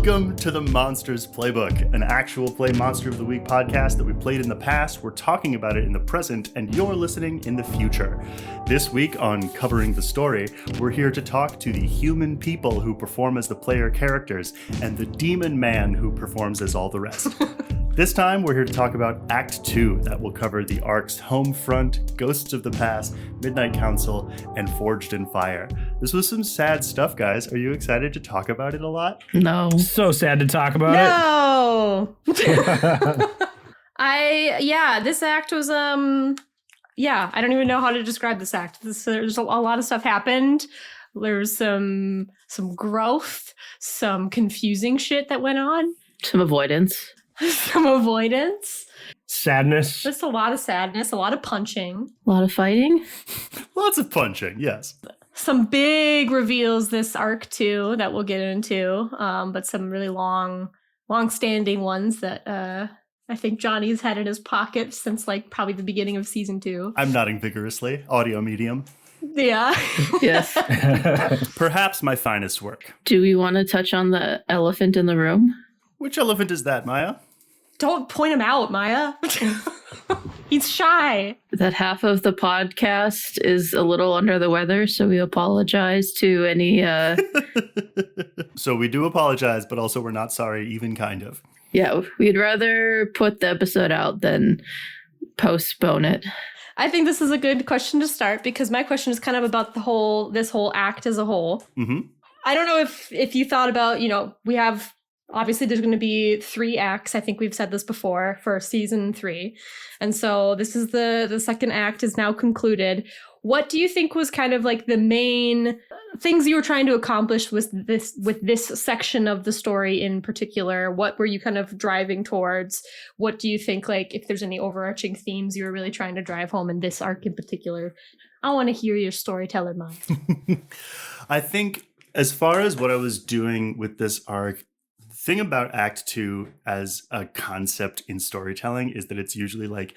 Welcome to the Monsters Playbook, an actual play Monster of the Week podcast that we played in the past, we're talking about it in the present, and you're listening in the future. This week on Covering the Story, we're here to talk to the human people who perform as the player characters and the demon man who performs as all the rest. This time, we're here to talk about Act 2, that will cover the arcs Homefront, Ghosts of the Past, Midnight Council, and Forged in Fire. This was some sad stuff, guys. Are you excited to talk about it a lot? No. So sad to talk about it. No! This act was, I don't even know how to describe this act. There's a lot of stuff happened. There's some growth, some confusing shit that went on. Some avoidance. Sadness. Just a lot of sadness, a lot of punching. A lot of fighting. Lots of punching, yes. Some big reveals this arc too that we'll get into, but some really long-standing ones that I think Johnny's had in his pocket since like probably the beginning of season 2. I'm nodding vigorously. Audio medium. Yeah. Yes. Perhaps my finest work. Do we want to touch on the elephant in the room? Which elephant is that, Miah? Don't point him out, Miah. He's shy. That half of the podcast is a little under the weather, so we apologize to any... So we do apologize, but also we're not sorry, even kind of. Yeah, we'd rather put the episode out than postpone it. I think this is a good question to start because my question is kind of about this whole act as a whole. Mm-hmm. I don't know if you thought about, we have... Obviously, there's going to be 3 acts. I think we've said this before for season 3. And so this is the second act is now concluded. What do you think was kind of like the main things you were trying to accomplish with this section of the story in particular? What were you kind of driving towards? What do you think, like, if there's any overarching themes you were really trying to drive home in this arc in particular? I want to hear your storyteller mind. I think as far as what I was doing with this arc, thing about Act 2 as a concept in storytelling is that it's usually like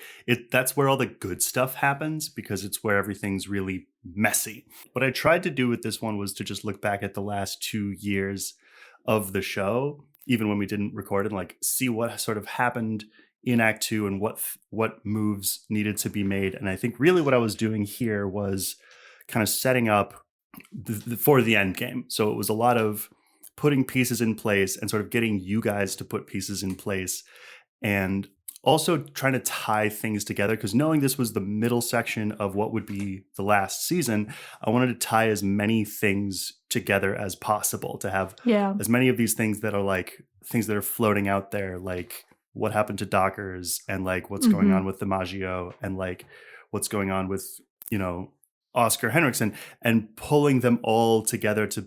that's where all the good stuff happens because it's where everything's really messy. What I tried to do with this one was to just look back at the last 2 years of the show, even when we didn't record it, and like see what sort of happened in Act 2 and what moves needed to be made. And I think really what I was doing here was kind of setting up for the end game. So it was a lot of putting pieces in place and sort of getting you guys to put pieces in place and also trying to tie things together because knowing this was the middle section of what would be the last season, I wanted to tie as many things together as possible to have as many of these things that are like things that are floating out there, like what happened to Dockers and like what's going on with the Maggio and like what's going on with, Oscar Henriksen and pulling them all together to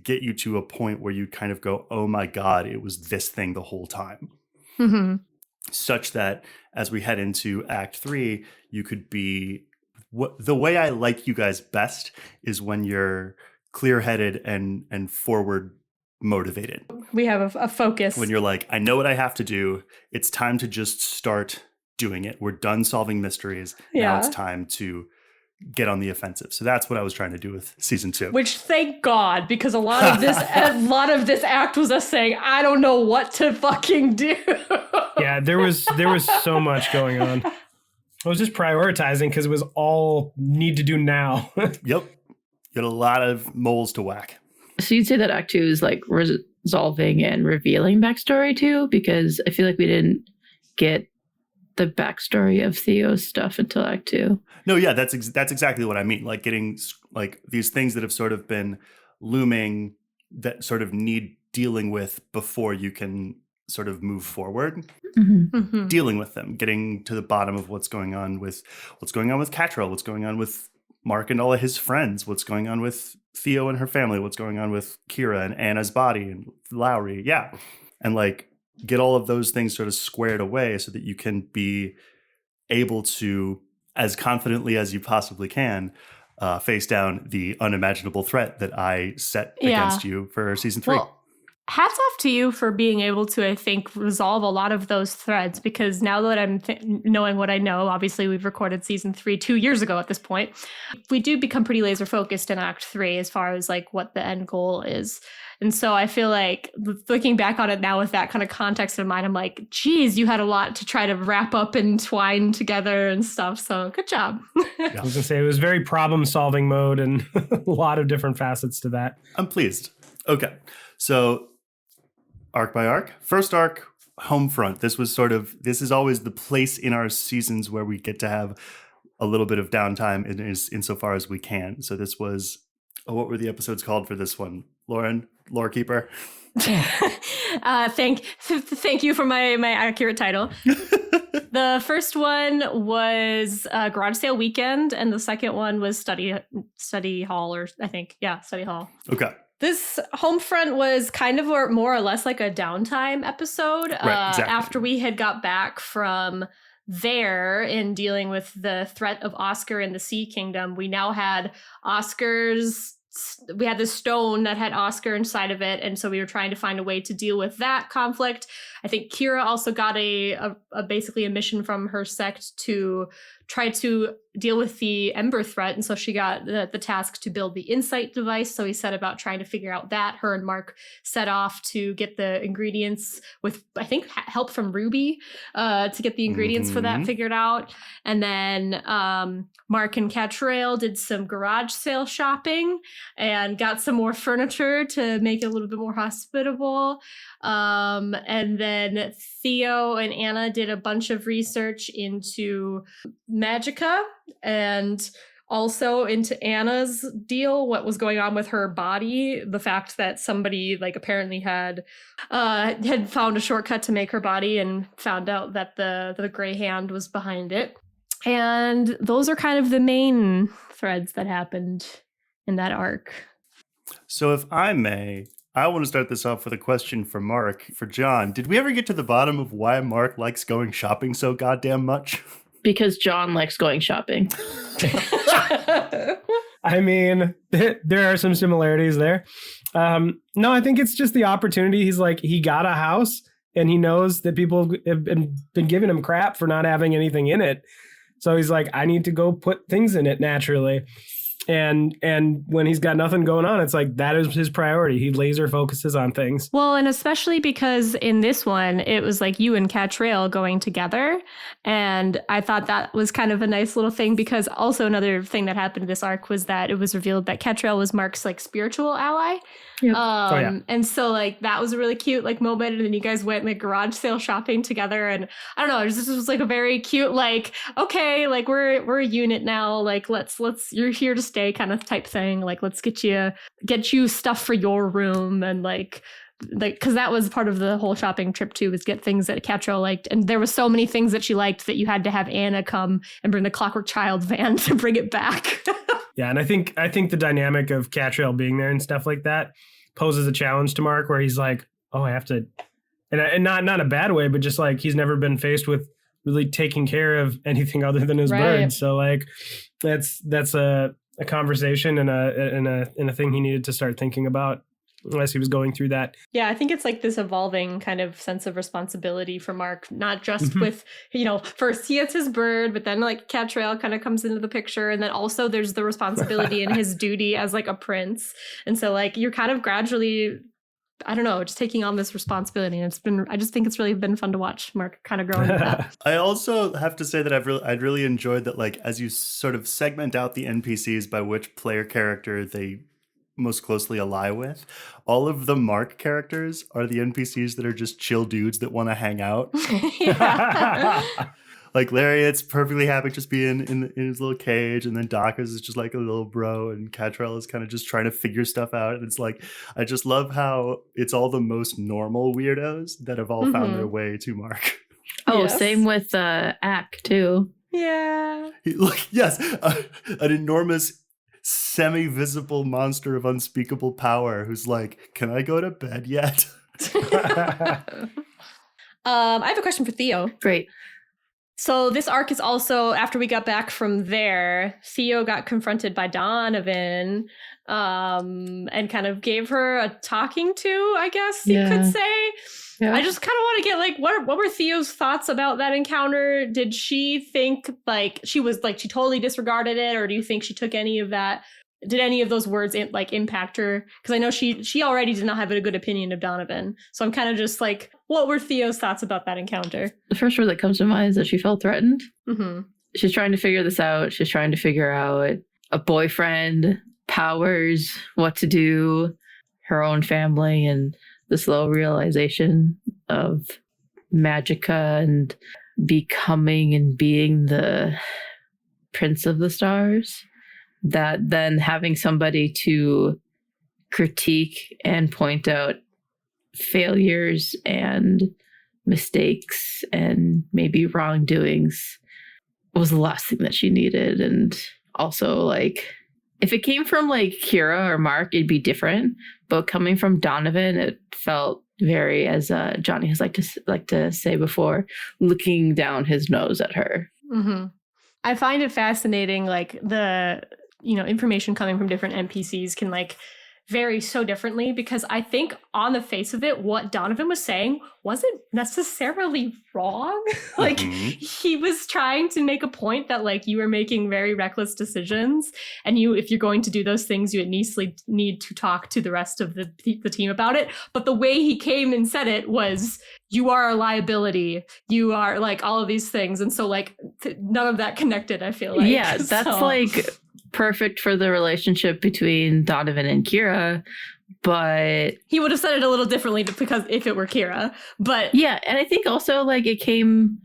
get you to a point where you kind of go, oh my God, it was this thing the whole time. Mm-hmm. Such that as we head into Act 3, you could be the way I like you guys best is when you're clear-headed and forward motivated. We have a focus. When you're like, I know what I have to do. It's time to just start doing it. We're done solving mysteries. Yeah. Now it's time to get on the offensive. So that's what I was trying to do with season 2. Which thank God, because a lot of this act was us saying, I don't know what to fucking do. Yeah, there was so much going on. I was just prioritizing because it was all need to do now. Yep. You got a lot of moles to whack. So you'd say that Act 2 is like resolving and revealing backstory too? Because I feel like we didn't get the backstory of Theo's stuff until Act 2. No, yeah, that's exactly what I mean. Like getting like these things that have sort of been looming that sort of need dealing with before you can sort of move forward. Mm-hmm. Mm-hmm. Dealing with them, getting to the bottom of what's going on with Catrell, what's going on with Mark and all of his friends, what's going on with Theo and her family, what's going on with Kira and Anna's body and Lowry. Yeah. And like get all of those things sort of squared away so that you can be able to, as confidently as you possibly can, face down the unimaginable threat that I set against you for season 3. Well, hats off to you for being able to, I think, resolve a lot of those threads, because now that I'm knowing what I know, obviously we've recorded season 3 2 years ago at this point, we do become pretty laser focused in Act 3 as far as like what the end goal is. And so I feel like looking back on it now with that kind of context in mind, I'm like, geez, you had a lot to try to wrap up and twine together and stuff. So good job. I was gonna say it was very problem-solving mode and a lot of different facets to that. I'm pleased. Okay, so arc by arc. First arc, Homefront. This is always the place in our seasons where we get to have a little bit of downtime insofar as we can. So this was, what were the episodes called for this one? Lauren, Lorekeeper? Thank you for my accurate title. The first one was Garage Sale Weekend, and the second one was Study Hall, or I think, yeah, Study Hall. Okay. This Homefront was kind of more or less like a downtime episode. Right, exactly. After we had got back from there in dealing with the threat of Oscar in the Sea Kingdom, we now had we had this stone that had Oscar inside of it, and so we were trying to find a way to deal with that conflict. I think Kira also got a basically a mission from her sect to try to deal with the Ember threat, and so she got the task to build the Insight device. So we set about trying to figure out that. Her and Mark set off to get the ingredients with, I think, help from Ruby to get the ingredients for that figured out. And then Mark and Catrail did some garage sale shopping and got some more furniture to make it a little bit more hospitable. And then Theo and Anna did a bunch of research into Magica and also into Anna's deal, what was going on with her body, the fact that somebody like apparently had found a shortcut to make her body and found out that the gray hand was behind it. And those are kind of the main threads that happened in that arc. So if I may, I want to start this off with a question for Mark. For John, did we ever get to the bottom of why Mark likes going shopping so goddamn much? Because John likes going shopping. I mean, there are some similarities there. No, I think it's just the opportunity. He's like, he got a house and he knows that people have been giving him crap for not having anything in it. So he's like, I need to go put things in it naturally. And when he's got nothing going on, it's like that is his priority. He laser focuses on things. Well, and especially because in this one, it was like you and Catrail going together. And I thought that was kind of a nice little thing, because also another thing that happened in this arc was that it was revealed that Catrail was Mark's like spiritual ally. Yep. And so like that was a really cute like moment, and then you guys went like garage sale shopping together, and I don't know, this was like a very cute like, okay, like we're a unit now, like let's you're here to stay kind of type thing, like let's get you stuff for your room, and like because that was part of the whole shopping trip too, was get things that Catrail liked, and there was so many things that she liked that you had to have Anna come and bring the Clockwork Child van to bring it back. Yeah, and I think the dynamic of Catrail being there and stuff like that poses a challenge to Mark, where he's like, oh, I have to, and not a bad way, but just like he's never been faced with really taking care of anything other than his birds. So like that's a conversation and a thing he needed to start thinking about as he was going through that. Yeah, I think it's like this evolving kind of sense of responsibility for Mark, not just with, first he has his bird, but then like Catrail kind of comes into the picture. And then also there's the responsibility and his duty as like a prince. And so like you're kind of gradually, I don't know, just taking on this responsibility. And I just think it's really been fun to watch Mark kind of growing with that. I also have to say that I'd really enjoyed that, like, as you sort of segment out the NPCs by which player character they most closely ally with, all of the Mark characters are the NPCs that are just chill dudes that want to hang out. Like Lariat's perfectly happy just being in his little cage, and then Daka's is just like a little bro, and Catrail is kind of just trying to figure stuff out. And it's like, I just love how it's all the most normal weirdos that have all found their way to Mark. Oh, yes. Same with Ack too. Yeah. Yes, an enormous semi-visible monster of unspeakable power who's like, can I go to bed yet? I have a question for Theo. Great. So this arc is also, after we got back from there, Theo got confronted by Donovan and kind of gave her a talking to, I guess you could say. Yeah. I just kind of want to get like, what were Theo's thoughts about that encounter? Did she think like she totally disregarded it, or do you think she took any of that did any of those words impact her? Because I know she already did not have a good opinion of Donovan. So I'm kind of just like, what were Theo's thoughts about that encounter? The first word that comes to mind is that she felt threatened. Mm-hmm. She's trying to figure this out. She's trying to figure out a boyfriend, powers, what to do, her own family, and the slow realization of Magica and becoming and being the Prince of the Stars. That then having somebody to critique and point out failures and mistakes and maybe wrongdoings was the last thing that she needed. And also, like, if it came from like Kira or Mark, it'd be different. But coming from Donovan, it felt very, as Jonny has like to say before, looking down his nose at her. Mm-hmm. I find it fascinating, like the information coming from different NPCs can like vary so differently, because I think on the face of it, what Donovan was saying wasn't necessarily wrong. Like he was trying to make a point that like you were making very reckless decisions, and if you're going to do those things, you at least need to talk to the rest of the team about it. But the way he came and said it was, you are a liability, you are like all of these things, and so like none of that connected, I feel like. Yeah, that's like perfect for the relationship between Donovan and Kira, but he would have said it a little differently because if it were Kira. But yeah, and I think also like it came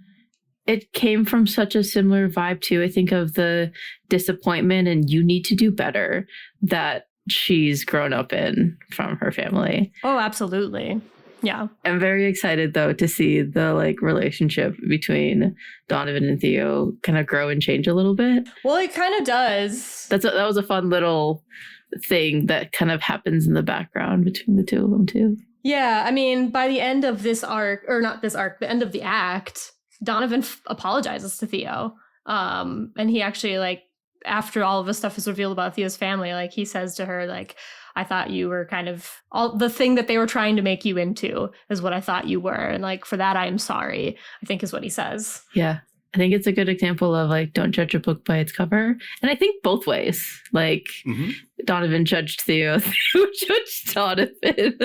from such a similar vibe too. I think of the disappointment and you need to do better that she's grown up in from her family. Oh, absolutely. Yeah. I'm very excited though to see the like relationship between Donovan and Theo kind of grow and change a little bit. Well, it kind of does. That was a fun little thing that kind of happens in the background between the two of them too. Yeah, I mean, by the end of this arc, or not this arc, the end of the act, Donovan apologizes to Theo. And he actually, like, after all of this stuff is revealed about Theo's family, like, he says to her, like, I thought you were kind of all the thing that they were trying to make you into is what I thought you were. And like, for that, I am sorry, I think is what he says. Yeah. I think it's a good example of like, don't judge a book by its cover. And I think both ways, like Donovan judged Theo, Theo judged Donovan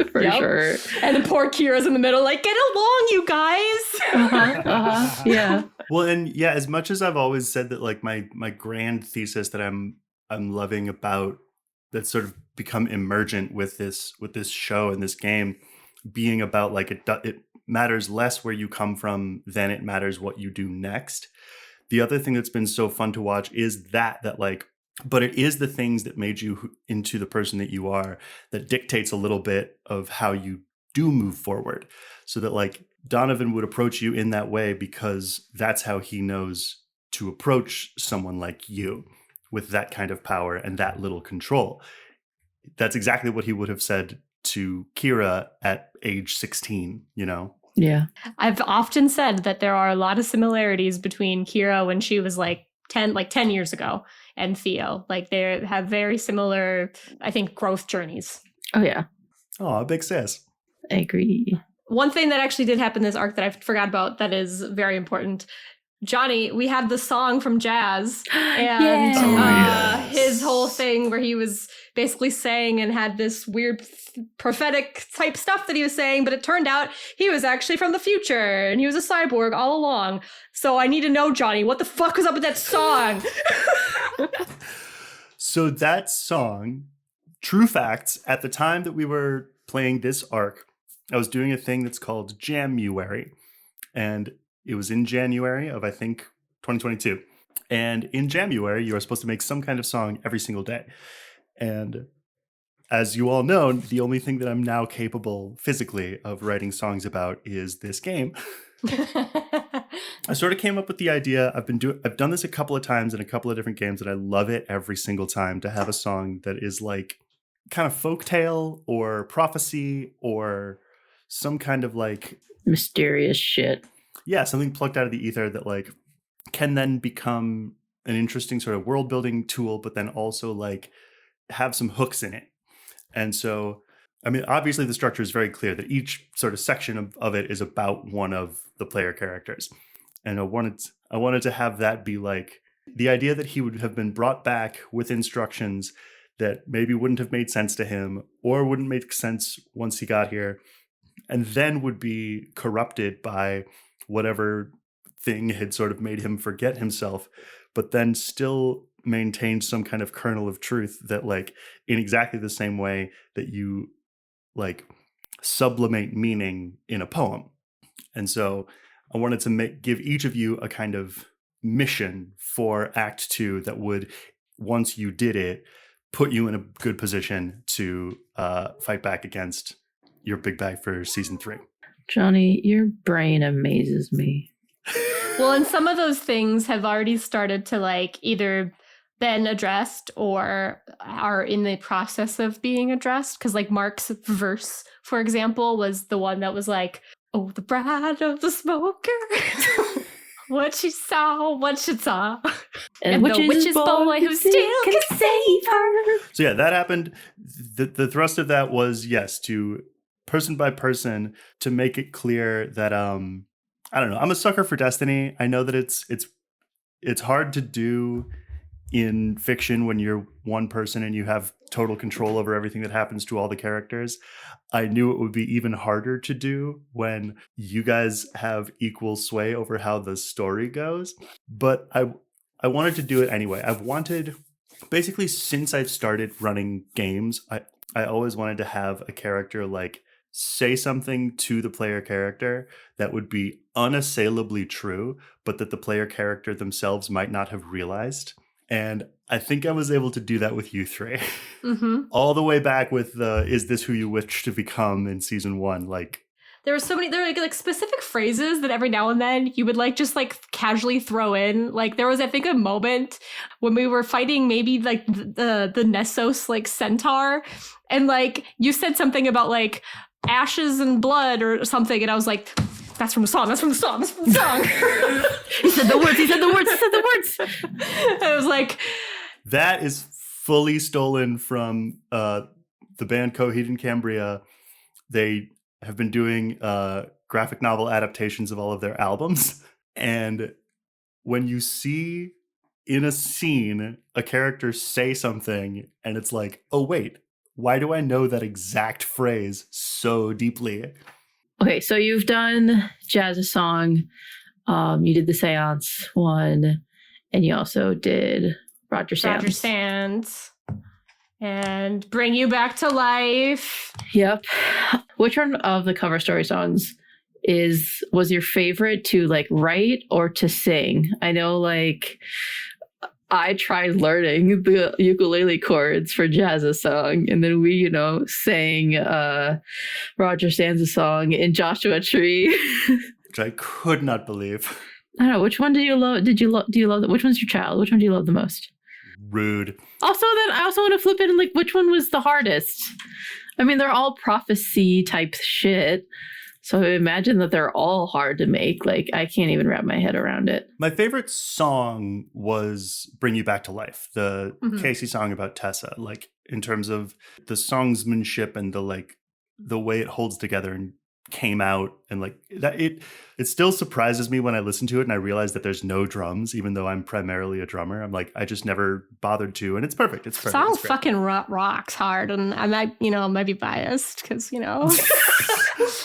for sure. And the poor Kira's in the middle, like, get along, you guys. Yeah. Well, and yeah, as much as I've always said that, like my grand thesis that I'm loving about that's sort of become emergent with this show and this game being about like it matters less where you come from than it matters what you do next. The other thing that's been so fun to watch is that like, but it is the things that made you into the person that you are that dictates a little bit of how you do move forward. So that like Donovan would approach you in that way because that's how he knows to approach someone like you with that kind of power and that little control. That's exactly what he would have said to Kira at age 16, you know? Yeah. I've often said that there are a lot of similarities between Kira when she was like 10 years ago and Theo. Like they have very similar, I think, growth journeys. Oh, yeah. Oh, big sis. I agree. One thing that actually did happen this arc that I forgot about that is very important. Jonny, we had the song from Jazz and his whole thing where he was basically saying and had this weird prophetic type stuff that he was saying, but it turned out he was actually from the future and he was a cyborg all along. So I need to know, Jonny, what the fuck was up with that song? So that song, true facts, at the time that we were playing this arc, I was doing a thing that's called Jamuary, and it was in January of, I think, 2022. And in January, you are supposed to make some kind of song every single day. And as you all know, the only thing that I'm now capable physically of writing songs about is this game. I sort of came up with the idea. I've done this a couple of times in a couple of different games, and I love it every single time to have a song that is like kind of folktale or prophecy or some kind of like mysterious shit. Yeah, something plucked out of the ether that like can then become an interesting sort of world building tool, but then also like have some hooks in it. And so, I mean, obviously the structure is very clear that each sort of section of it is about one of the player characters. And I wanted to have that be like The idea that he would have been brought back with instructions that maybe wouldn't have made sense to him or wouldn't make sense once he got here, and then would be corrupted by whatever thing had sort of made him forget himself, but then still maintained some kind of kernel of truth that, like, in exactly the same way that you like sublimate meaning in a poem. And so I wanted to give each of you a kind of mission for Act 2 that would, once you did it, put you in a good position to fight back against your big bag for season 3. Jonny, your brain amazes me. Well, and some of those things have already started to like either been addressed or are in the process of being addressed. Because like Mark's verse, for example, was the one that was like, "Oh, the bride of the smoker." What she saw, what she saw. And the witch's boy who still can save her. So yeah, that happened. The thrust of that was, yes, to person by person to make it clear that I don't know, I'm a sucker for destiny. I know that it's hard to do in fiction when you're one person and you have total control over everything that happens to all the characters. I knew it would be even harder to do when you guys have equal sway over how the story goes. But I wanted to do it anyway. I've wanted, basically since I've started running games, I always wanted to have a character like say something to the player character that would be unassailably true, but that the player character themselves might not have realized. And I think I was able to do that with you 3. Mm-hmm. All the way back with the "Is this who you wish to become" in season 1. Like, there were so many, there were like specific phrases that every now and then you would like just like casually throw in. Like there was, I think, a moment when we were fighting maybe like the Nessos like centaur, and like you said something about like ashes and blood or something, and I was like, that's from the song, that's from the song, that's from the song. He said the words. I was like, that is fully stolen from the band Coheed and Cambria. They have been doing graphic novel adaptations of all of their albums. And when you see in a scene a character say something and it's like, oh wait, why do I know that exact phrase so deeply? Okay, so you've done Jazz's song, you did the Seance one, and you also did Roger Sands, and Bring You Back to Life. Yep. Which one of the cover story songs was your favorite to like write or to sing? I know like I tried learning the ukulele chords for Jazz's song, and then we, sang Roger Sands' song in Joshua Tree. Which I could not believe. I don't know, which one do you love? Do you love which one's your child? Which one do you love the most? Rude. Also, then I also want to flip it and like, which one was the hardest? I mean, they're all prophecy type shit. So I imagine that they're all hard to make. Like, I can't even wrap my head around it. My favorite song was Bring You Back to Life, the Casey song about Tessa. Like, in terms of the songsmanship and the way it holds together and came out, and like that, it still surprises me when I listen to it and I realize that there's no drums, even though I'm primarily a drummer. I'm like, I just never bothered to, and it's perfect. It's perfect. Song fucking rocks hard, and I might be biased because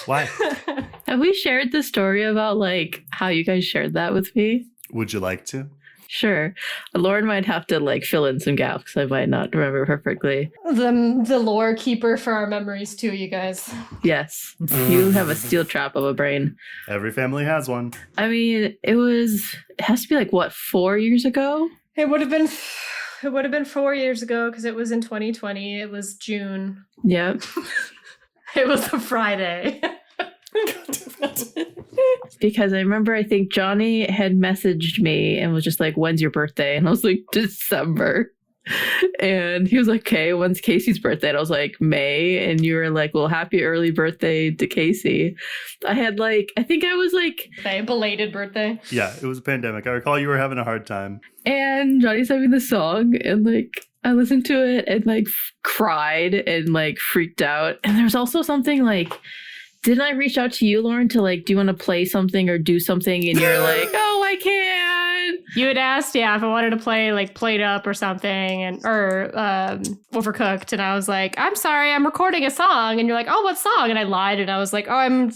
Why? Have we shared the story about like how you guys shared that with me? Would you like to? Sure. Lauren might have to like fill in some gaps because I might not remember perfectly. The lore keeper for our memories too, you guys. Yes. You have a steel trap of a brain. Every family has one. I mean, it has to be like what, 4 years ago? It would have been 4 years ago because it was in 2020. It was June. Yep. It was a Friday. Because I remember, I think Jonny had messaged me and was just like, when's your birthday? And I was like, December. And he was like, okay, when's Casey's birthday? And I was like, May. And you were like, well, happy early birthday to Casey. I think I was like... belated birthday. Yeah, it was a pandemic. I recall you were having a hard time. And Johnny sent me the song and like, I listened to it and like cried and like freaked out. And there's also something like... Didn't I reach out to you, Lauren, to like, do you want to play something or do something? And you're like, oh, I can. You had asked, if I wanted to play like Played Up or something, or Overcooked, and I was like, I'm sorry, I'm recording a song, and you're like, oh, what song? And I lied, and I was like, oh, I'm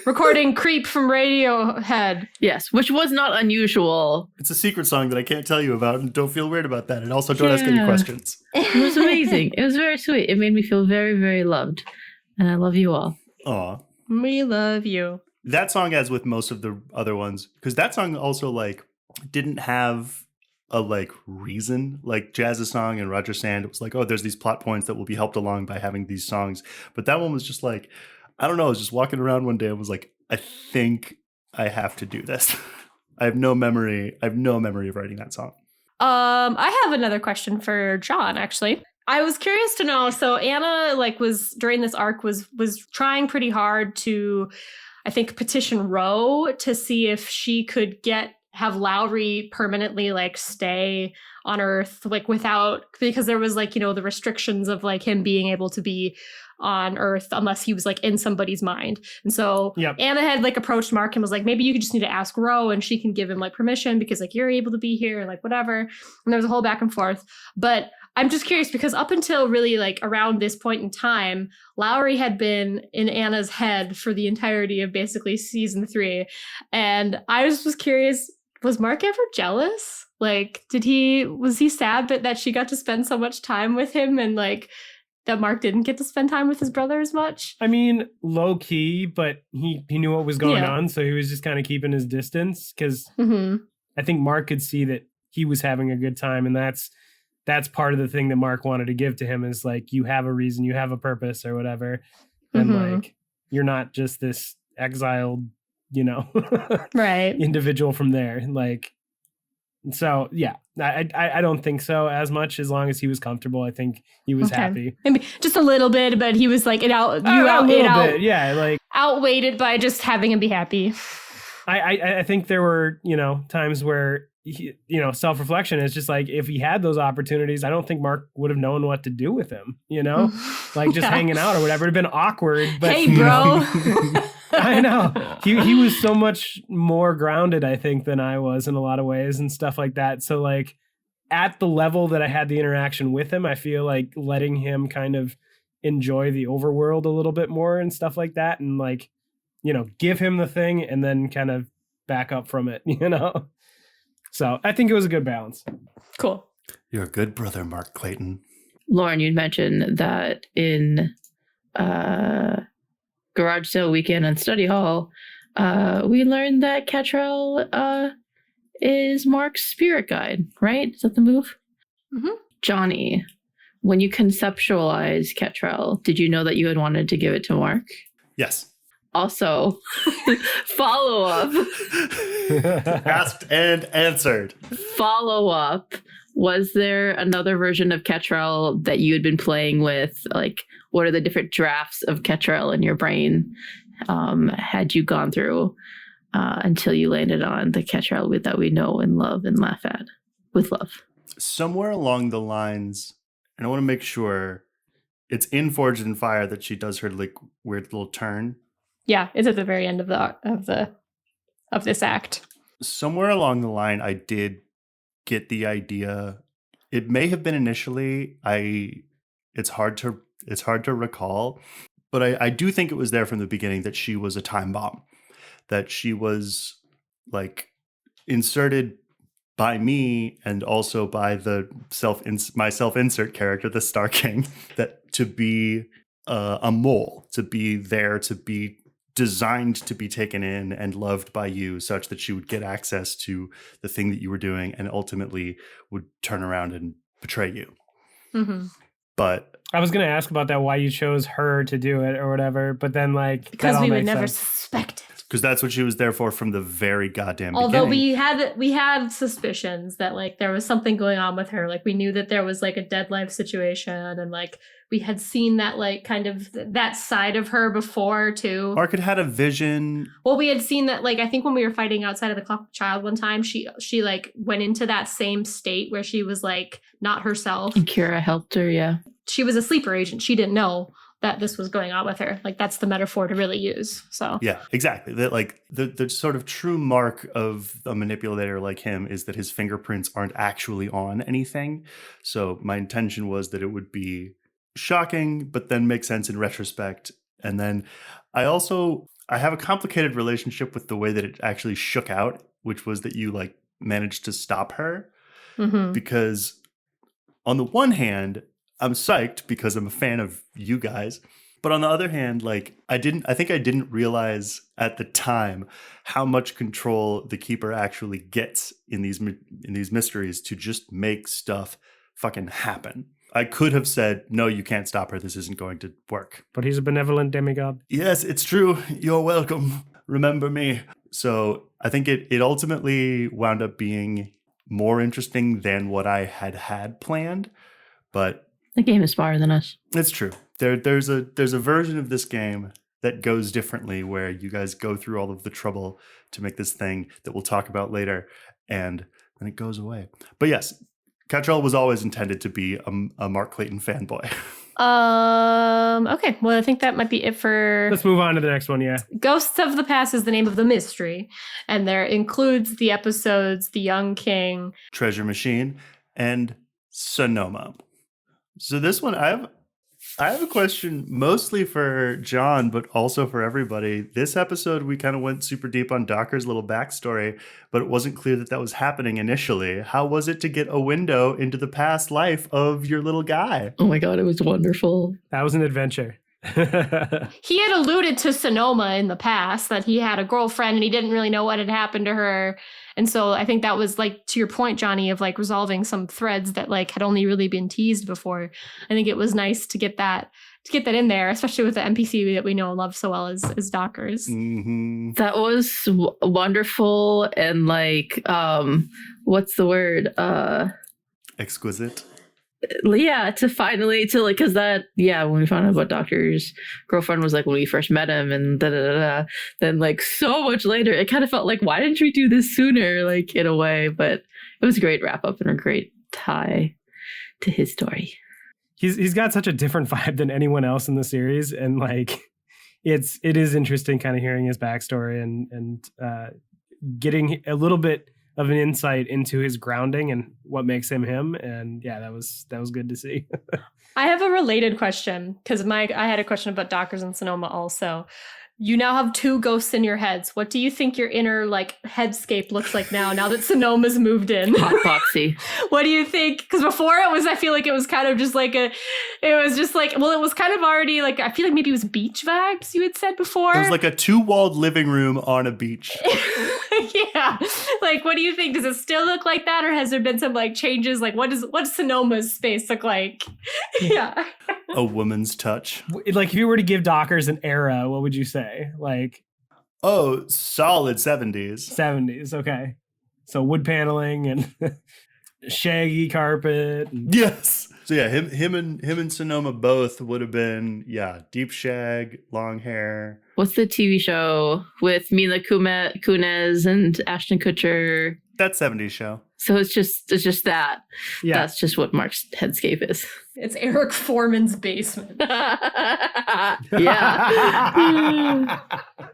recording Creep from Radiohead. Yes, which was not unusual. It's a secret song that I can't tell you about, and don't feel weird about that. And also, don't ask any questions. It was amazing. It was very sweet. It made me feel very, very loved, and I love you all. Aw. We love you. That song, as with most of the other ones, because that song also like didn't have a like reason. Like Jazz's song and Roger Sand, it was like, oh, there's these plot points that will be helped along by having these songs. But that one was just like, I don't know. I was just walking around one day and was like, I think I have to do this. I have no memory of writing that song. I have another question for John, actually. I was curious to know, so Anna was during this arc was trying pretty hard to, I think, petition Ro to see if she could have Lowry permanently stay on Earth without, because there was the restrictions of him being able to be on Earth unless he was in somebody's mind. And so Anna had approached Mark and was like, maybe you just need to ask Ro and she can give him permission because you're able to be here, whatever. And there was a whole back and forth. But I'm just curious because up until really around this point in time, Lowry had been in Anna's head for the entirety of basically season 3. And I was curious, was Mark ever jealous? Was he sad that she got to spend so much time with him and that Mark didn't get to spend time with his brother as much? I mean, low key, but he knew what was going on, so he was just kind of keeping his distance because I think Mark could see that he was having a good time, and that's part of the thing that Mark wanted to give to him is you have a reason, you have a purpose or whatever, and you're not just this exiled, right, individual from there. So yeah, I don't think so as much. As long as he was comfortable, I think he was happy. Maybe just a little bit, but he was outweighed it by just having him be happy. I think there were times where he, self-reflection is just if he had those opportunities, I don't think Mark would have known what to do with him. Just hanging out or whatever. It'd been awkward. But, hey, bro. I know he was so much more grounded, I think, than I was in a lot of ways and stuff like that. So at the level that I had the interaction with him, I feel letting him kind of enjoy the overworld a little bit more and stuff like that, and give him the thing and then kind of back up from it, So I think it was a good balance. Cool. You're a good brother, Mark Clayton. Lauren, you'd mentioned that in Garage Sale Weekend and Study Hall, we learned that Catrell is Mark's spirit guide, right? Is that the move? Mm-hmm. Johnny, when you conceptualized Catrell, did you know that you had wanted to give it to Mark? Yes. Also, follow up. Asked and answered. Follow up. Was there another version of Catrell that you had been playing with? What are the different drafts of Catrell in your brain had you gone through until you landed on the Catrell that we know and love and laugh at with love? Somewhere along the lines, and I want to make sure it's in Forged in Fire that she does her weird little turn. Yeah, it's at the very end of this act. Somewhere along the line, I did get the idea. It may have been initially. It's hard to recall, but I do think it was there from the beginning that she was a time bomb, that she was inserted by me and also by my self-insert character, the Star King, that to be a mole, to be there, to be designed to be taken in and loved by you such that she would get access to the thing that you were doing and ultimately would turn around and betray you. Mm-hmm. But I was going to ask about that, why you chose her to do it or whatever, but then because we would never suspect it. Because that's what she was there for from the very goddamn beginning. Although we had suspicions that there was something going on with her. We knew that there was a dead life situation, and we had seen that kind of that side of her before too. Mark had a vision. Well, we had seen that I think when we were fighting outside of the Clock Child one time, she went into that same state where she was not herself. And Kira helped her, yeah. She was a sleeper agent. She didn't know. that this was going on with her. Like that's the metaphor to really use. So Yeah, exactly. That like the sort of true mark of a manipulator like him is that his fingerprints aren't actually on anything. So my intention was that it would be shocking, but then make sense in retrospect. And then I have a complicated relationship with the way that it actually shook out, which was that you like managed to stop her. Because on the one hand, I'm psyched because I'm a fan of you guys. But on the other hand, like I think I didn't realize at the time how much control the keeper actually gets in these mysteries to just make stuff fucking happen. I could have said, no, you can't stop her. This isn't going to work. But he's a benevolent demigod. Yes, it's true. You're welcome. Remember me. So I think it ultimately wound up being more interesting than what I had planned. But The game is smarter than us. it's true. There's a version of this game that goes differently where you guys go through all of the trouble to make this thing that we'll talk about later, and then it goes away. But yes, Cattrall was always intended to be a Mark Clayton fanboy. Okay. Well, I think that might be it for Let's move on to the next one. Yeah. Ghosts of the Past is the name of the mystery. And there includes the episodes The Young King. Treasure Machine and Sonoma. So this one, I have a question mostly for John, but also for everybody. This episode, we kind of went super deep on Docker's little backstory, but it wasn't clear that was happening initially. How was it to get a window into the past life of your little guy? Oh my god, it was wonderful. That was an adventure. He had alluded to Sonoma in the past, that he had a girlfriend and he didn't really know what had happened to her. And so I think that was like, to your point, Johnny, of like resolving some threads that like had only really been teased before. I think it was nice to get that in there, especially with the NPC that we know and love so well as Dockers. Mm-hmm. That was wonderful and like, what's the word? Exquisite. Yeah, because when we found out about Doctor's girlfriend was like when we first met him and then like so much later, it kind of felt like, why didn't we do this sooner? Like in a way, but it was a great wrap up and a great tie to his story. He's got such a different vibe than anyone else in the series, and like it is interesting kind of hearing his backstory and getting a little bit of an insight into his grounding and what makes him him. And yeah, that was good to see. I have a related question because I had a question about Dockers and Sonoma also. You now have two ghosts in your heads. What do you think your inner like headscape looks like now that Sonoma's moved in? Hot boxy. What do you think? Because before I feel like it was kind of just like it was kind of already like, I feel like maybe it was beach vibes you had said before. It was like a 2-walled living room on a beach. Yeah. Like, what do you think? Does it still look like that? Or has there been some like changes? Like what does Sonoma's space look like? Yeah. A woman's touch. Like if you were to give Dockers an era, what would you say? Like, oh, solid 70s. 70s. Okay. So wood paneling and shaggy carpet. Yes. So yeah, him and Sonoma both would have been deep shag, long hair. What's the TV show with Mila Kunis and Ashton Kutcher? That 70s show. So it's just that. Yeah. That's just what Mark's headscape is. It's Eric Foreman's basement. Yeah.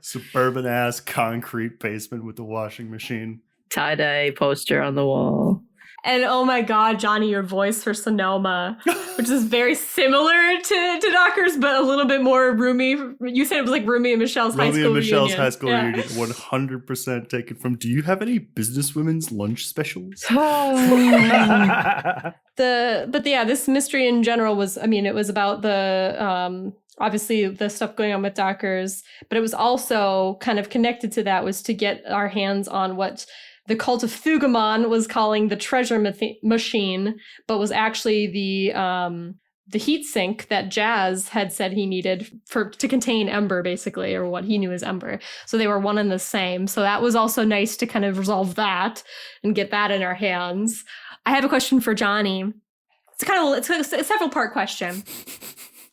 Suburban ass concrete basement with the washing machine. Tie-dye poster on the wall. And oh my God, Johnny, your voice for Sonoma, which is very similar to Dockers, but a little bit more roomy. You said it was like Roomy and Michelle's high school reunion. High school reunion, 100% taken from. Do you have any businesswomen's lunch specials? This mystery in general was, it was about the obviously the stuff going on with Dockers, but it was also kind of connected to that was to get our hands on what the cult of Thugamon was calling the treasure machine, but was actually the heat sink that Jazz had said he needed to contain Ember, basically, or what he knew as Ember. So they were one and the same. So that was also nice to kind of resolve that and get that in our hands. I have a question for Johnny. It's a several part question.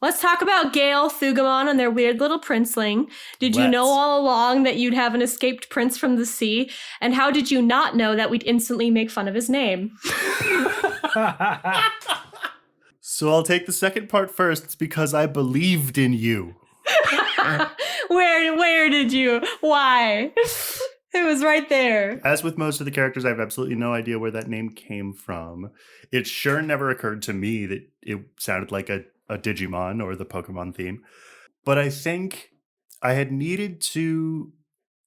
Let's talk about Gale, Thugamon, and their weird little princeling. Did you know all along that you'd have an escaped prince from the sea? And how did you not know that we'd instantly make fun of his name? So I'll take the second part first. It's because I believed in you. Where did you? Why? It was right there. As with most of the characters, I have absolutely no idea where that name came from. It sure never occurred to me that it sounded like a Digimon or the Pokemon theme. But I think I had needed to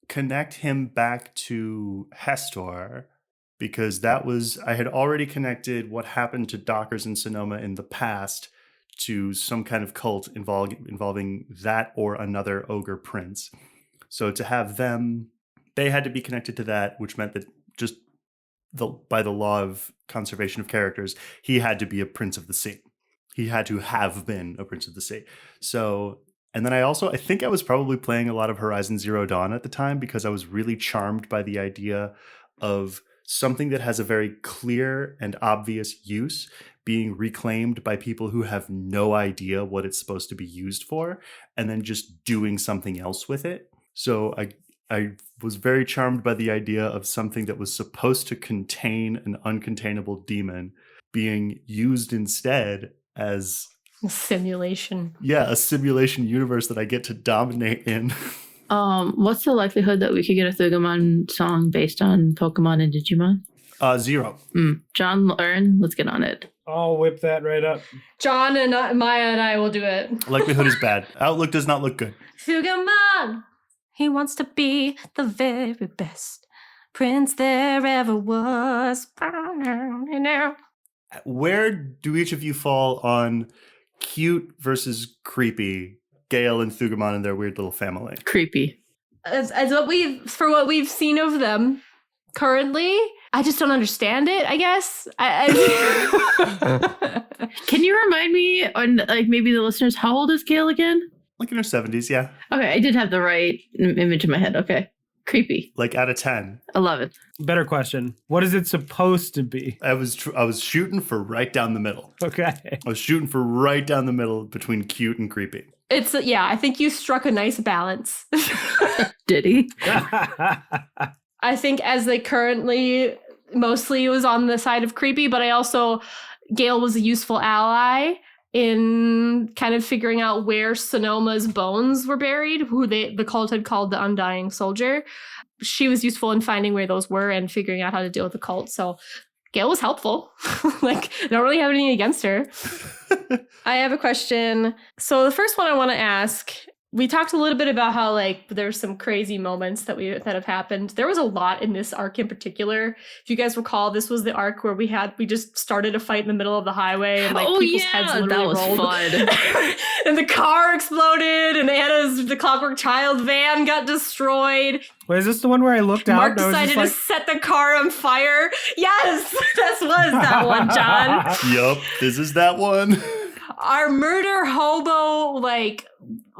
connect him back to Hestor because I had already connected what happened to Dockers and Sonoma in the past to some kind of cult involving that or another ogre prince. So to have them, they had to be connected to that, which meant that just by the law of conservation of characters, he had to be a prince of the sea. He had to have been a prince of the sea. So, and then I think I was probably playing a lot of Horizon Zero Dawn at the time because I was really charmed by the idea of something that has a very clear and obvious use being reclaimed by people who have no idea what it's supposed to be used for, and then just doing something else with it. So I was very charmed by the idea of something that was supposed to contain an uncontainable demon being used instead as a simulation. Yeah, a simulation universe that I get to dominate in. What's the likelihood that we could get a Thugamon song based on Pokemon and Digimon? 0. John, Lauren, let's get on it. I'll whip that right up. John and Miah and I will do it. Likelihood is bad. Outlook does not look good. Thugamon! He wants to be the very best prince there ever was. Where do each of you fall on cute versus creepy Gale and Thugamon and their weird little family? Creepy. As what we've seen of them currently, I just don't understand it, I guess. Can you remind me, on like maybe the listeners, how old is Gale again? Like in her 70s, yeah. Okay, I did have the right image in my head. Okay. Creepy. Like out of 10. 11. Better question. What is it supposed to be? I was shooting for right down the middle. Okay. I was shooting for right down the middle between cute and creepy. It's, I think you struck a nice balance. Did he? I think as they currently, mostly it was on the side of creepy, but Gale was a useful ally in kind of figuring out where Sonoma's bones were buried, who the cult had called the Undying Soldier. She was useful in finding where those were and figuring out how to deal with the cult. So Gale was helpful. I don't really have anything against her. I have a question. So the first one I want to ask, we talked a little bit about how there's some crazy moments that have happened. There was a lot in this arc in particular. If you guys recall, this was the arc where we just started a fight in the middle of the highway and people's heads literally rolled. Fun. And the car exploded and the Clockwork Child van got destroyed. Wait, is this the one where I looked out? Mark decided to set the car on fire. Yes, this was that one, John. Yup, this is that one. Our murder hobo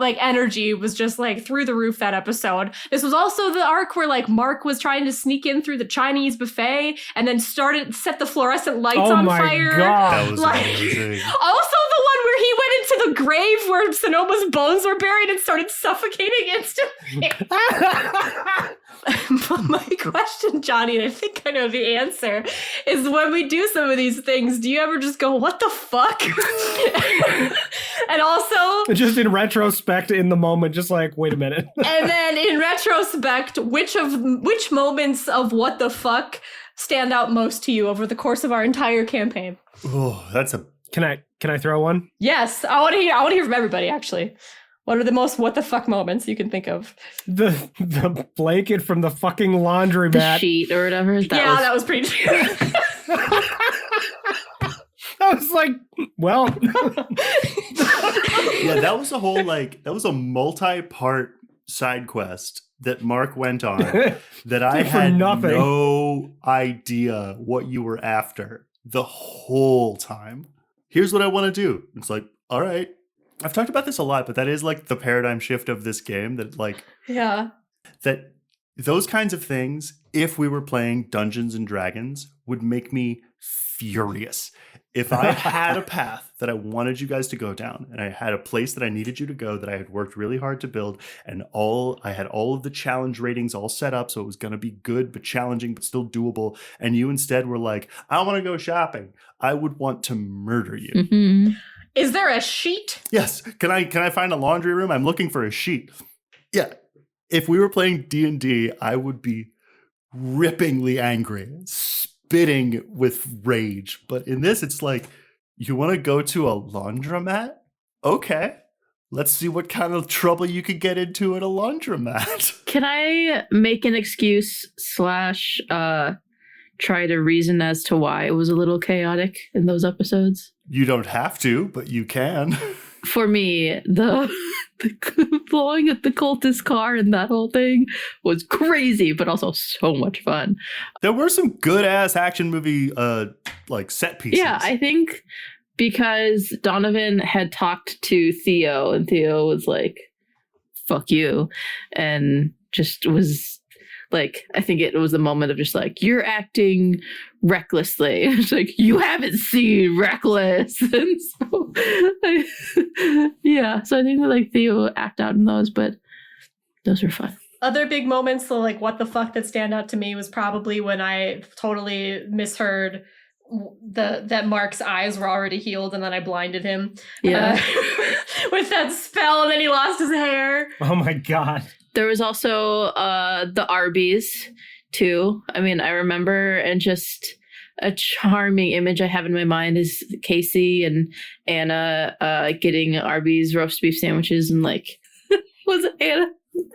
energy was just through the roof that episode. This was also the arc where Mark was trying to sneak in through the Chinese buffet and then set the fluorescent lights on fire. God. That was amazing. Also the one where he went into the grave where Sonoma's bones were buried and started suffocating instantly. But my question, Johnny, and I think I know the answer, is when we do some of these things, do you ever just go, what the fuck? And also... just in retrospect, in the moment, just wait a minute. And then in retrospect, which moments of what the fuck stand out most to you over the course of our entire campaign? Oh, that's a... Can I throw one? Yes, I want to hear from everybody, actually. What are the most what the fuck moments you can think of? The blanket from the fucking laundry The mat. sheet or whatever. That was pretty I was like, well. Yeah, that was a whole that was a multi-part side quest that Mark went on that I had no idea what you were after the whole time. Here's what I want to do. It's all right. I've talked about this a lot, but that is the paradigm shift of this game that that those kinds of things, if we were playing Dungeons and Dragons, would make me furious. If I had a path that I wanted you guys to go down, and I had a place that I needed you to go that I had worked really hard to build, and I had all of the challenge ratings all set up, so it was going to be good but challenging but still doable, and you instead were like, I want to go shopping, I would want to murder you. Mhm. Is there a sheet? Yes. Can I find a laundry room? I'm looking for a sheet. Yeah. If we were playing D&D, I would be rippingly angry, spitting with rage. But in this, it's like, you want to go to a laundromat? Okay. Let's see what kind of trouble you could get into at a laundromat. Can I make an excuse / try to reason as to why it was a little chaotic in those episodes? You don't have to, but you can. For me, the blowing up the cultist car and that whole thing was crazy, but also so much fun. There were some good ass action movie like set pieces. Yeah, I think because Donovan had talked to Theo and Theo was like, fuck you. And just was like, I think it was the moment of just like, you're acting recklessly. It's like, you haven't seen Reckless. And so, yeah. So I think that like Theo act out in those, but those were fun. Other big moments, so like what the fuck that stand out to me was probably when I totally misheard that Mark's eyes were already healed and then I blinded him. Yeah. With that spell and then he lost his hair. Oh my God. There was also the Arby's too. I mean, I remember, and just a charming image I have in my mind is Casey and Anna getting Arby's roast beef sandwiches, and like, was it Anna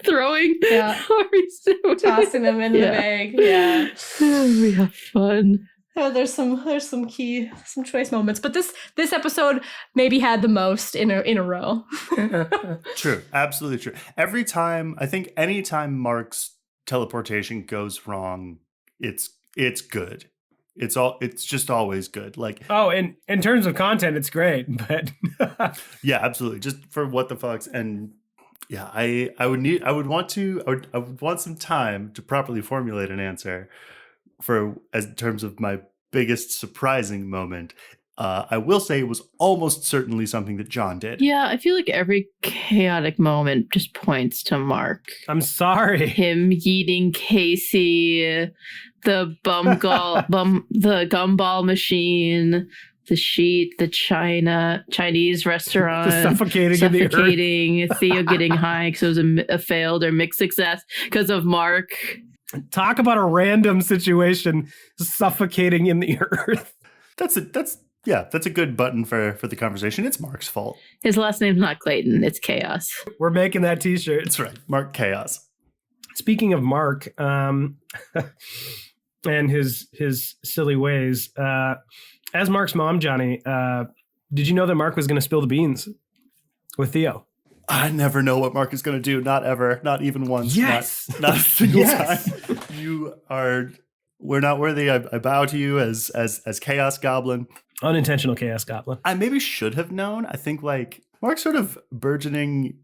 throwing Arby's sandwiches? Tossing them in the bag. Yeah. We have fun. Oh, there's some choice moments, but this episode maybe had the most in a row. True, absolutely true. Anytime Mark's teleportation goes wrong, it's good. It's just always good. Like, oh, and in terms of content, it's great, but yeah, absolutely. Just for what the fucks, and yeah, I would want some time to properly formulate an answer. In terms of my biggest surprising moment, I will say it was almost certainly something that John did. Yeah, I feel like every chaotic moment just points to Mark. I'm sorry. Him yeeting Casey, the the gumball machine, the sheet, the Chinese restaurant, the suffocating, Theo getting high because it was a failed or mixed success because of Mark. Talk about a random situation suffocating in the earth. That's a good button for the conversation. It's Mark's fault. His last name's not Clayton, it's Chaos. We're making that t-shirt. That's right. Mark Chaos. Speaking of Mark, and his silly ways, as Mark's mom, Johnny, did you know that Mark was going to spill the beans with Theo? I never know what Mark is going to do. Not ever. Not even once. Yes. Not a single time. We're not worthy. I bow to you as Chaos Goblin. Unintentional Chaos Goblin. I maybe should have known. I think like Mark's sort of burgeoning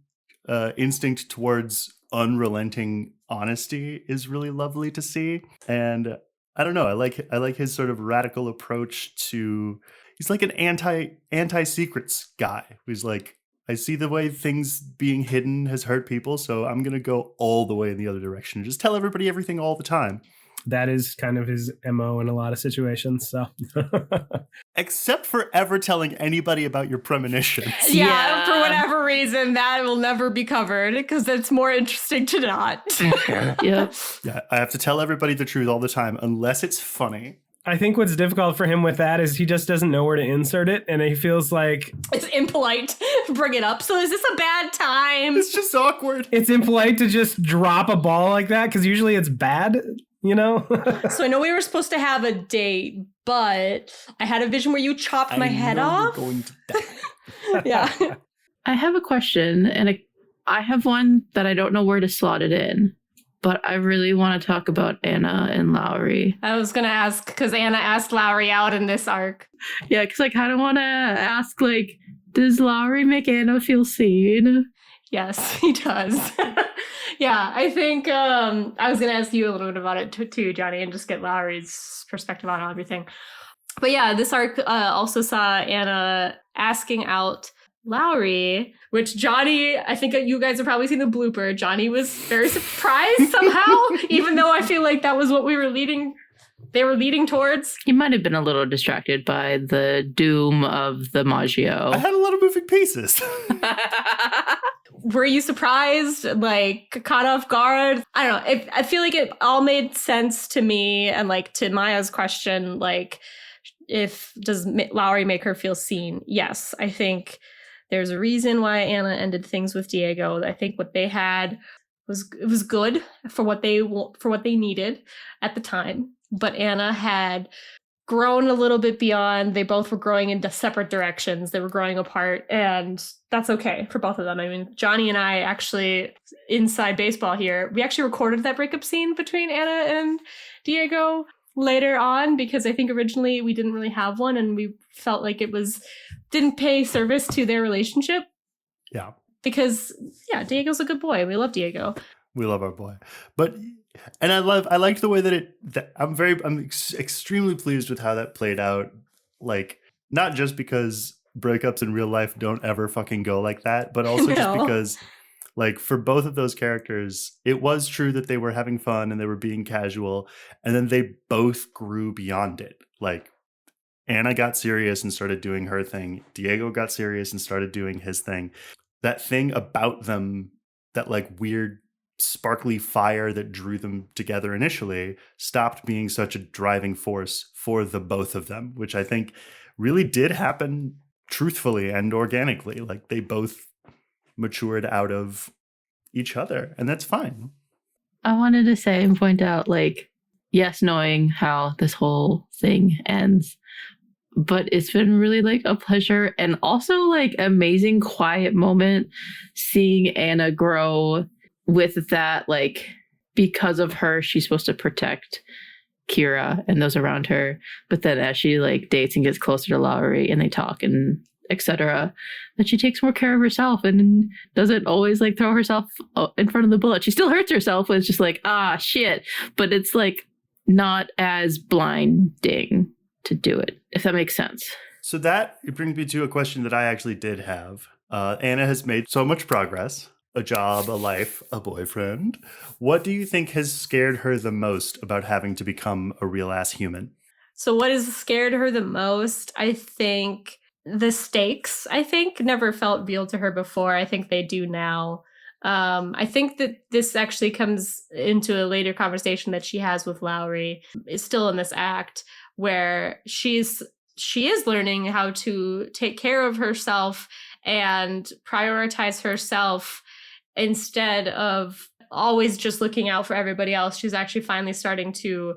instinct towards unrelenting honesty is really lovely to see. And I don't know. I like his sort of radical approach to. He's like an anti-secrets guy. Who's like, I see the way things being hidden has hurt people, so I'm going to go all the way in the other direction and just tell everybody everything all the time. That is kind of his MO in a lot of situations. So, except for ever telling anybody about your premonitions. Yeah, for whatever reason, that will never be covered because it's more interesting to not. Yeah, I have to tell everybody the truth all the time, unless it's funny. I think what's difficult for him with that is he just doesn't know where to insert it, and he feels like it's impolite to bring it up. So is this a bad time? It's just awkward. It's impolite to just drop a ball like that because usually it's bad, you know? So I know we were supposed to have a date, but I had a vision where you chopped my head off. You're going to die. Yeah. I have a question, and I have one that I don't know where to slot it in. But I really want to talk about Anna and Lowry. I was going to ask, because Anna asked Lowry out in this arc. Yeah, because I kind of want to ask, like, does Lowry make Anna feel seen? Yes, he does. Yeah, I think I was going to ask you a little bit about it too, Johnny, and just get Lowry's perspective on everything. But yeah, this arc also saw Anna asking out Lowry, which Jonny, I think you guys have probably seen the blooper. Jonny was very surprised somehow, even though I feel like that was what they were leading towards. He might have been a little distracted by the doom of the Maggio. I had a lot of moving pieces. Were you surprised, like caught off guard? I don't know. I feel like it all made sense to me, and like to Miah's question, like does Lowry make her feel seen? Yes, I think there's a reason why Anna ended things with Diego. I think what they had was good for what they needed at the time, but Anna had grown a little bit beyond. They both were growing into separate directions. They were growing apart, and that's okay for both of them. I mean, Jonny and I actually, inside baseball here, we actually recorded that breakup scene between Anna and Diego later on, because I think originally we didn't really have one, and we felt like it didn't pay service to their relationship. Yeah. Because Diego's a good boy. We love Diego. We love our boy. And I liked the way that I'm extremely pleased with how that played out. Like, not just because breakups in real life don't ever fucking go like that, but also just because, like, for both of those characters, it was true that they were having fun and they were being casual, and then they both grew beyond it. Like, Anna got serious and started doing her thing. Diego got serious and started doing his thing. That thing about them, that like weird sparkly fire that drew them together initially, stopped being such a driving force for the both of them, which I think really did happen truthfully and organically. Like, they both matured out of each other, and that's fine. I wanted to say and point out, like, yes, knowing how this whole thing ends, but it's been really like a pleasure, and also like amazing quiet moment seeing Anna grow with that, like, because of her, she's supposed to protect Kira and those around her. But then as she like dates and gets closer to Lowry and they talk and etc., that she takes more care of herself and doesn't always like throw herself in front of the bullet. She still hurts herself, but it's just like, shit. But it's like not as blinding to do it, if that makes sense. So it brings me to a question that I actually did have. Anna has made so much progress. A job, a life, a boyfriend. What do you think has scared her the most about having to become a real-ass human? So what has scared her the most? I think the stakes, never felt real to her before. I think they do now. I think that this actually comes into a later conversation that she has with Lowry. It's still in this act where she is learning how to take care of herself and prioritize herself instead of always just looking out for everybody else. She's actually finally starting to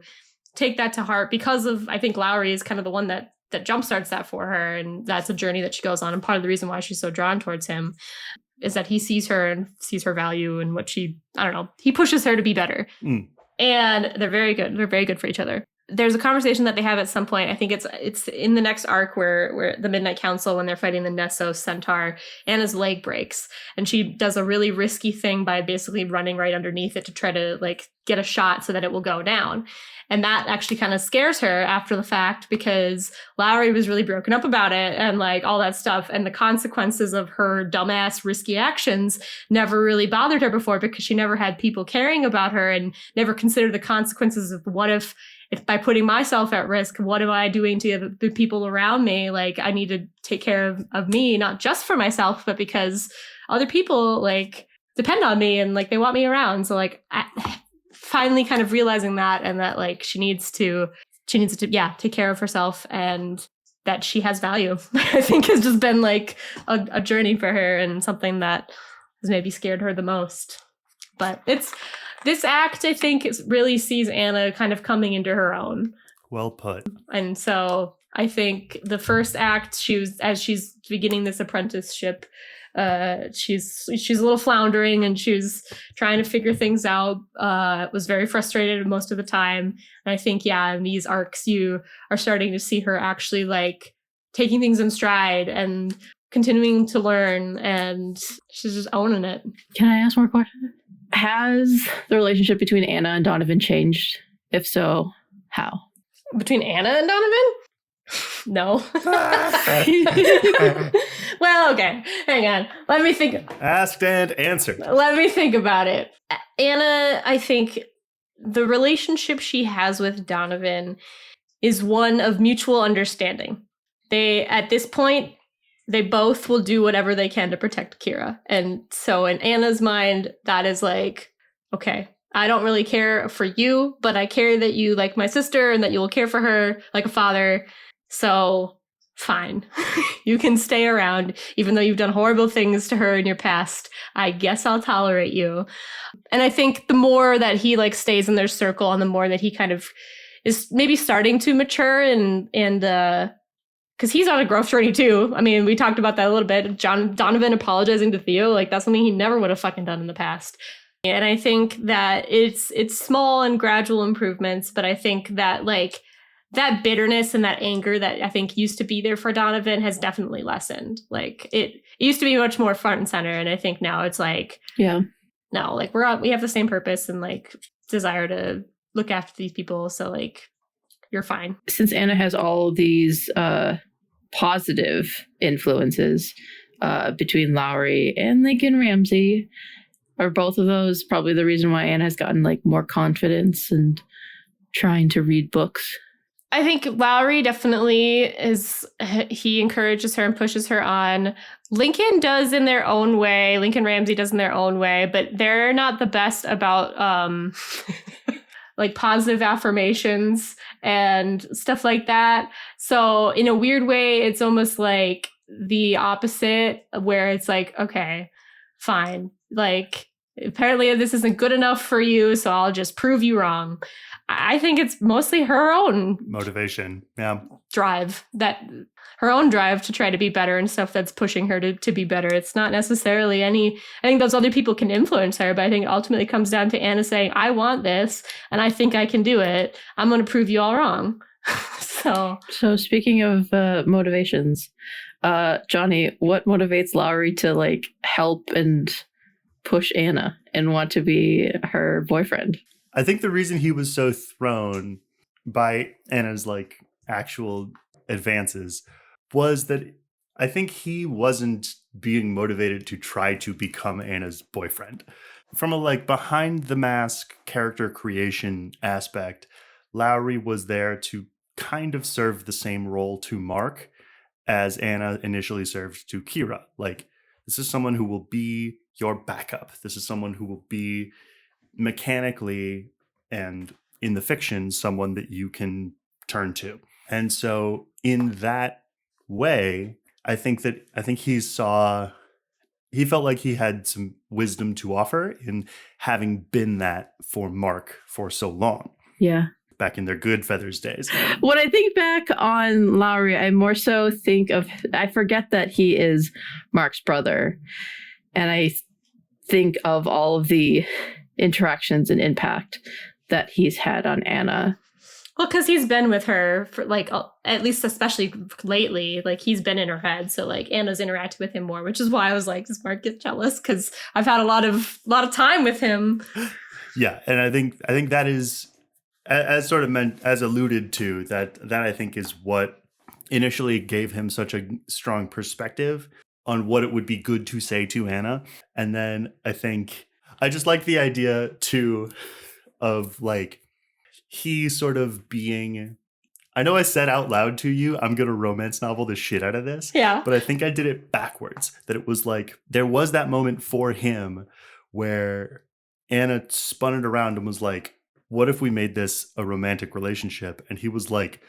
take that to heart, because of, I think Lowry is kind of the one that jumpstarts that for her. And that's a journey that she goes on. And part of the reason why she's so drawn towards him is that he sees her and sees her value and what he pushes her to be better. And they're very good. They're very good for each other. There's a conversation that they have at some point. I think it's in the next arc where the Midnight Council, when they're fighting the Nessos centaur, Anna's leg breaks, and she does a really risky thing by basically running right underneath it to try to like get a shot so that it will go down. And that actually kind of scares her after the fact, because Lowry was really broken up about it and like all that stuff. And the consequences of her dumbass risky actions never really bothered her before, because she never had people caring about her and never considered the consequences of what if by putting myself at risk, what am I doing to the people around me? Like, I need to take care of me, not just for myself, but because other people like depend on me and like they want me around. So like, finally kind of realizing that, and that like she needs to take care of herself, and that she has value, I think has just been like a journey for her, and something that has maybe scared her the most. But this act, I think, really sees Anna kind of coming into her own. Well put. And so I think the first act, as she's beginning this apprenticeship, she's a little floundering and she's trying to figure things out. Was very frustrated most of the time. And I think, in these arcs, you are starting to see her actually like taking things in stride and continuing to learn, and she's just owning it. Can I ask more questions? Has the relationship between Anna and Donovan changed? If so, how? Between Anna and Donovan? No. Well, okay. Hang on. Let me think. Asked and answered. Let me think about it. Anna, I think the relationship she has with Donovan is one of mutual understanding. They, at this point, they both will do whatever they can to protect Kira. And so in Anna's mind, that is like, okay, I don't really care for you, but I care that you like my sister and that you will care for her like a father. So fine. You can stay around, even though you've done horrible things to her in your past. I guess I'll tolerate you. And I think the more that he like stays in their circle and the more that he kind of is maybe starting to mature and because he's on a growth journey too. I mean, we talked about that a little bit. Donovan apologizing to Theo, like that's something he never would have fucking done in the past. And I think that it's small and gradual improvements, but I think that like that bitterness and that anger that I think used to be there for Donovan has definitely lessened. Like it used to be much more front and center, and I think now it's like, Yeah. no, like we have the same purpose and like desire to look after these people. So like, you're fine. Since Anna has all these positive influences between Lowry and Lincoln Ramsey, are both of those probably the reason why Anna has gotten like more confidence and trying to read books? I think Lowry definitely is, he encourages her and pushes her on. Lincoln does in their own way. Lincoln Ramsey does in their own way, but they're not the best about like positive affirmations and stuff like that. So in a weird way, it's almost like the opposite, where it's like, okay, fine. Like, apparently this isn't good enough for you, so I'll just prove you wrong. I think it's mostly her own Motivation. Yeah. drive, that her own drive to try to be better and stuff that's pushing her to be better. It's not necessarily I think those other people can influence her, but I think it ultimately comes down to Anna saying, I want this and I think I can do it. I'm going to prove you all wrong. So speaking of motivations, Jonny, what motivates Lowry to like help and push Anna and want to be her boyfriend? I think the reason he was so thrown by Anna's like actual advances was that I think he wasn't being motivated to try to become Anna's boyfriend. From a like behind the mask character creation aspect, Lowry was there to kind of serve the same role to Mark as Anna initially served to Kira. Like, this is someone who will be your backup. This is someone who will be mechanically and in the fiction someone that you can turn to. And so in that way, I think he felt like he had some wisdom to offer in having been that for Mark for so long. Yeah. Back in their good feathers days. When I think back on Lowry, I more so think of, I forget that he is Mark's brother. And I think of all of the interactions and impact that he's had on Anna. well, because he's been with her for like at least especially lately, like he's been in her head. So like Anna's interacted with him more, which is why I was like, does Mark get jealous? Because I've had a lot of time with him. Yeah, and I think that is as sort of meant as alluded to that I think is what initially gave him such a strong perspective on what it would be good to say to Anna. And then I think I just like the idea too of like he sort of being, I know I said out loud to you, I'm going to romance novel the shit out of this. Yeah. But I think I did it backwards. That it was like, there was that moment for him where Anna spun it around and was like, what if we made this a romantic relationship? And he was like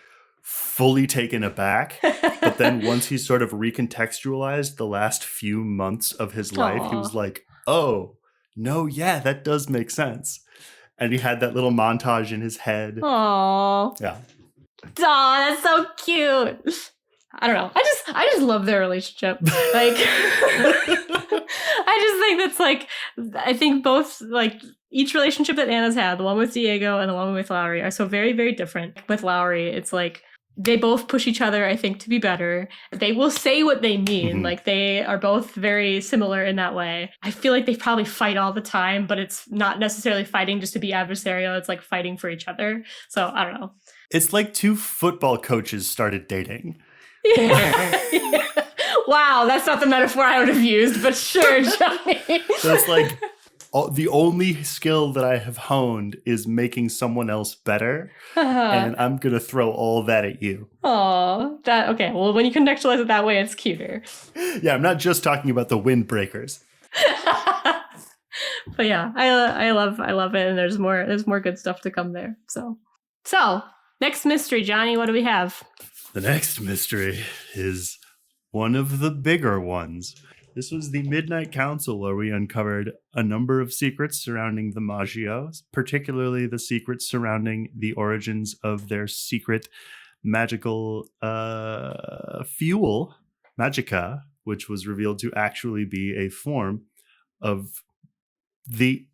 fully taken aback. But then once he sort of recontextualized the last few months of his life, he was like, oh, no, yeah, that does make sense. And he had that little montage in his head. Aww. Yeah. Aw, that's so cute. I don't know. I just love their relationship. Like, I just think that's like, I think both, like, each relationship that Anna's had, the one with Diego and the one with Lowry, are so very, very different. With Lowry, it's like, they both push each other, I think, to be better. They will say what they mean. Mm-hmm. Like, they are both very similar in that way. I feel like they probably fight all the time, but it's not necessarily fighting just to be adversarial. It's like fighting for each other. So, I don't know. It's like two football coaches started dating. Wow, that's not the metaphor I would have used, but sure, Johnny. So it's like the only skill that I have honed is making someone else better, and I'm gonna throw all that at you. Oh, that okay. Well, when you contextualize it that way, it's cuter. Yeah, I'm not just talking about the windbreakers. But yeah, I love it, and there's more good stuff to come there. So next mystery, Johnny. What do we have? The next mystery is one of the bigger ones. This was the Midnight Council, where we uncovered a number of secrets surrounding the Maggio, particularly the secrets surrounding the origins of their secret magical fuel, Magica, which was revealed to actually be a form of the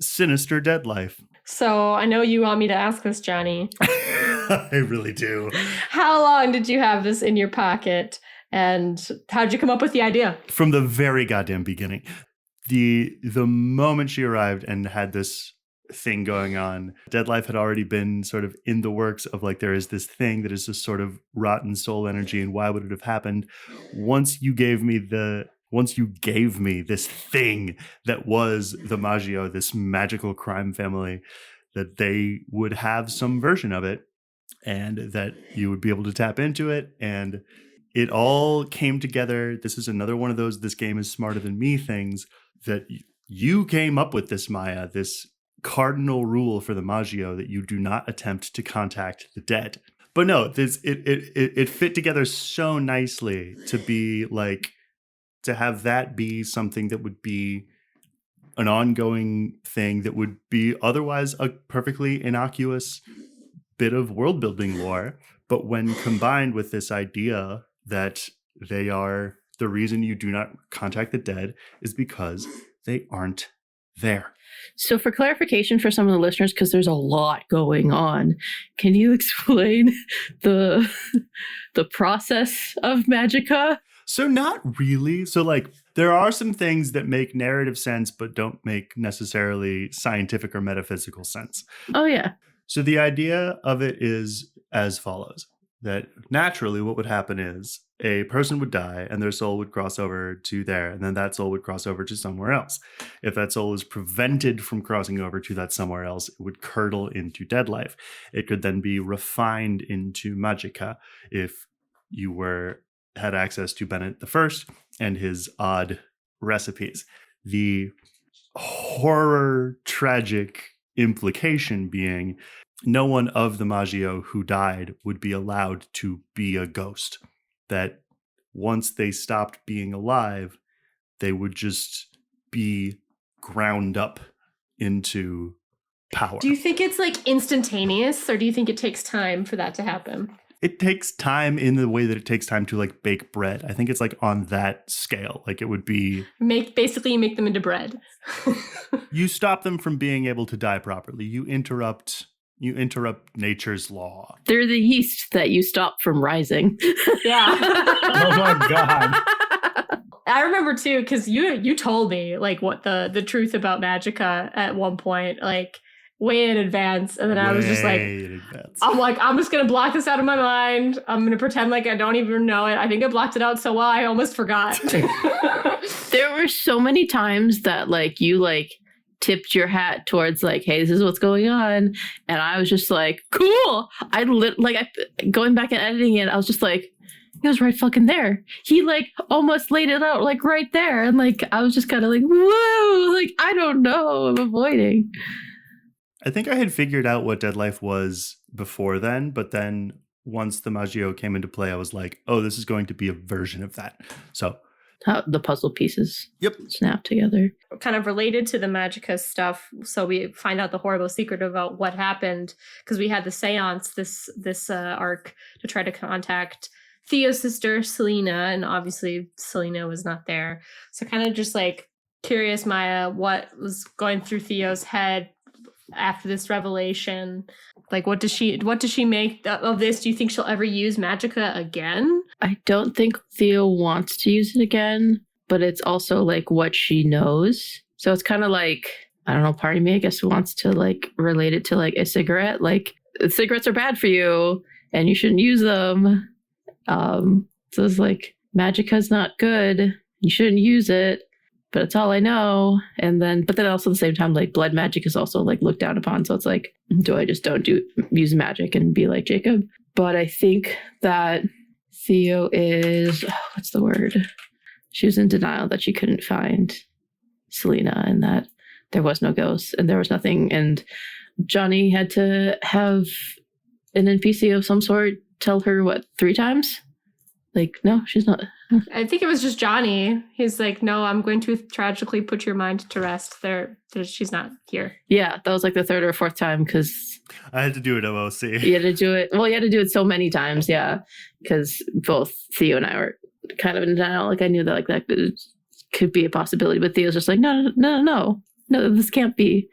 sinister dead life. So I know you want me to ask this, Johnny. I really do. How long did you have this in your pocket? And how'd you come up with the idea? From the very goddamn beginning. The moment she arrived and had this thing going on, Dead Life had already been sort of in the works of like, there is this thing that is this sort of rotten soul energy, and why would it have happened? Once you gave me this thing that was the Maggio, this magical crime family, that they would have some version of it and that you would be able to tap into it, and it all came together. This is another one of those "this game is smarter than me" things that you came up with, this Miah, this cardinal rule for the Maggio that you do not attempt to contact the dead. But no, it fit together so nicely to be like, to have that be something that would be an ongoing thing that would be otherwise a perfectly innocuous bit of world building lore. But when combined with this idea that they are the reason you do not contact the dead is because they aren't there. So for clarification for some of the listeners, because there's a lot going on, can you explain the process of Magica? So not really. So like, there are some things that make narrative sense but don't make necessarily scientific or metaphysical sense. Oh yeah. So the idea of it is as follows. That naturally what would happen is a person would die and their soul would cross over to there, and then that soul would cross over to somewhere else. If that soul is prevented from crossing over to that somewhere else, it would curdle into dead life. It could then be refined into Magica if you had access to Bennett the First and his odd recipes. The horror tragic implication being no one of the Maggio who died would be allowed to be a ghost. That once they stopped being alive, they would just be ground up into power. Do you think it's like instantaneous, or do you think it takes time for that to happen? It takes time in the way that it takes time to like bake bread. I think it's like on that scale. Like it would be You make them into bread. you stop them from being able to die properly. You interrupt nature's law. They're the yeast that you stop from rising. Yeah. Oh my God. I remember too, because you told me like what the truth about Magica at one point, like way in advance, and then I was just like, I'm just gonna block this out of my mind. I'm gonna pretend like I don't even know it. I think I blocked it out so well I almost forgot. There were so many times that like you like tipped your hat towards like, hey, this is what's going on, and I was just like, cool. Going back and editing it, I was just like, he was right fucking there. He like almost laid it out like right there, and like I was just kind of like, whoa, like I don't know, I'm avoiding. I think I had figured out what Dead Life was before then, but then once the Maggio came into play, I was like, oh, this is going to be a version of that. So how the puzzle pieces Yep. snap together. Kind of related to the Magica stuff, so we find out the horrible secret about what happened, because we had the seance this arc to try to contact Theo's sister Selena, and obviously Selena was not there. So kind of just like curious, Miah, what was going through Theo's head after this revelation? Like what does she make of this? Do you think she'll ever use Magica again? I don't think Theo wants to use it again, but it's also like what she knows. So it's kind of like, I don't know, part of me I guess wants to like relate it to like a cigarette. Like cigarettes are bad for you and you shouldn't use them. So it's like, magicka's not good. You shouldn't use it, but it's all I know. But then also at the same time, like blood magic is also like looked down upon. So it's like, do I just don't use magic and be like Jacob? But I think that Theo is, what's the word? She was in denial that she couldn't find Selena and that there was no ghost and there was nothing. And Jonny had to have an NPC of some sort tell her 3 times? Like, no, she's not. I think it was just Jonny. He's like, no, I'm going to tragically put your mind to rest. She's not here. Yeah, that was like the 3rd or 4th time because I had to do it OOC. you had to do it. Well, you had to do it so many times, yeah, because both Theo and I were kind of in denial. Like I knew that that could be a possibility, but Theo's just like, no, this can't be.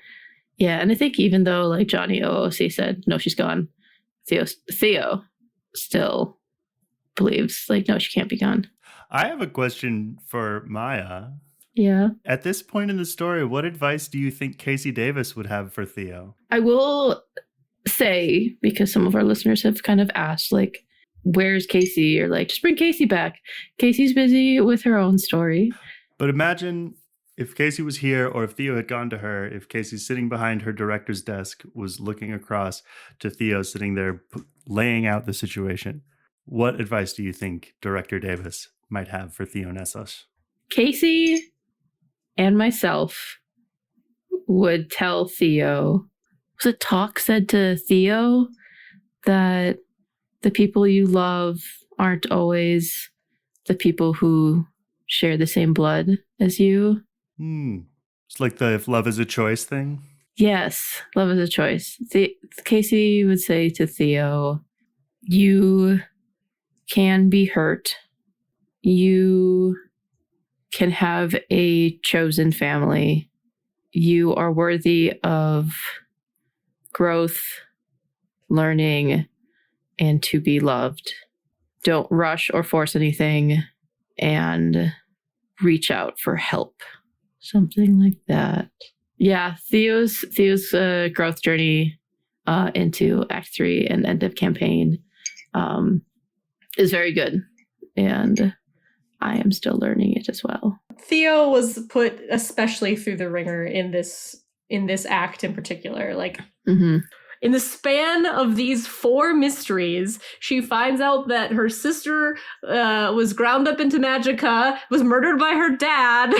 Yeah, and I think even though like Jonny OOC said, no, she's gone, Theo still believes like, no, she can't be gone. I have a question for Miah. Yeah. At this point in the story, what advice do you think Casey Davis would have for Theo? I will say, because some of our listeners have kind of asked, like, where's Casey? Or like, just bring Casey back. Casey's busy with her own story. But imagine if Casey was here, or if Theo had gone to her, if Casey's sitting behind her director's desk was looking across to Theo sitting there laying out the situation. What advice do you think Director Davis might have for Theo Nessos? Casey and myself would tell Theo, was it Talk said to Theo that the people you love aren't always the people who share the same blood as you? It's like the if love is a choice thing? Yes, love is a choice. Casey would say to Theo, you can be hurt. You can have a chosen family. You are worthy of growth, learning, and to be loved. Don't rush or force anything, and reach out for help. Something like that. Yeah, Theo's growth journey into Act 3 and end of campaign is very good, and I am still learning it as well. Theo was put especially through the ringer in this act in particular. Like, in the span of these 4 mysteries, she finds out that her sister was ground up into magicka, was murdered by her dad,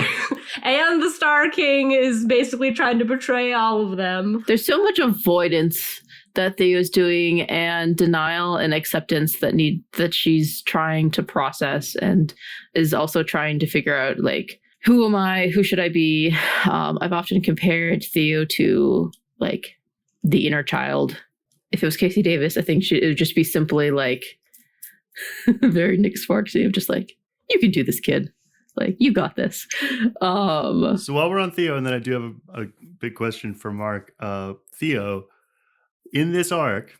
and the Star King is basically trying to betray all of them. There's so much avoidance that Theo's doing, and denial and acceptance that she's trying to process, and is also trying to figure out, like, who am I? Who should I be? I've often compared Theo to, like, the inner child. If it was Casey Davis, I think it would just be simply, like, very Nick Sparksy of just like, you can do this, kid. Like, you got this. So while we're on Theo, and then I do have a big question for Mark. Theo, in this arc,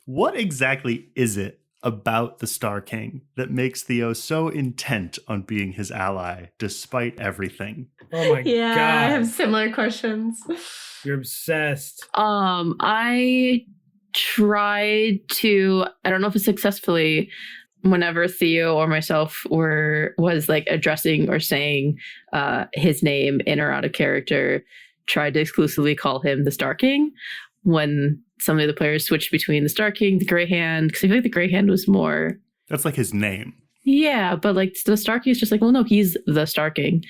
what exactly is it about the Star King that makes Theo so intent on being his ally despite everything? Oh my god. I have similar questions. You're obsessed. I tried to, I don't know if it's successfully, whenever Theo or myself was like addressing or saying his name in or out of character, tried to exclusively call him the Star King. When some of the players switched between the Star King, the Grey Hand, because I feel like the Grey Hand was more... That's like his name. Yeah, but like the Star King is just like, well, no, he's the Star King.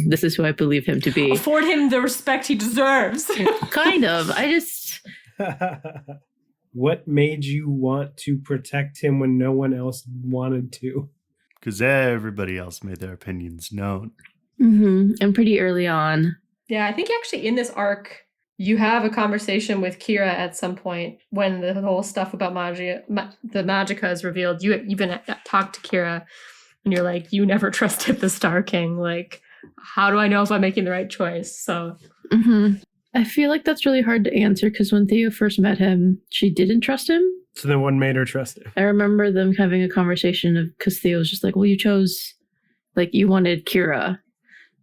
This is who I believe him to be. Afford him the respect he deserves. Kind of. I just... What made you want to protect him when no one else wanted to? Because everybody else made their opinions known. And pretty early on. Yeah, I think actually in this arc, you have a conversation with Kira at some point when the whole stuff about the magicka is revealed. You even talked to Kira, and you're like, you never trusted the Star King. Like, how do I know if I'm making the right choice? So, I feel like that's really hard to answer, because when Theo first met him, she didn't trust him. So then what made her trust him? I remember them having a conversation of, because Theo was just like, well, you chose, like, you wanted Kira.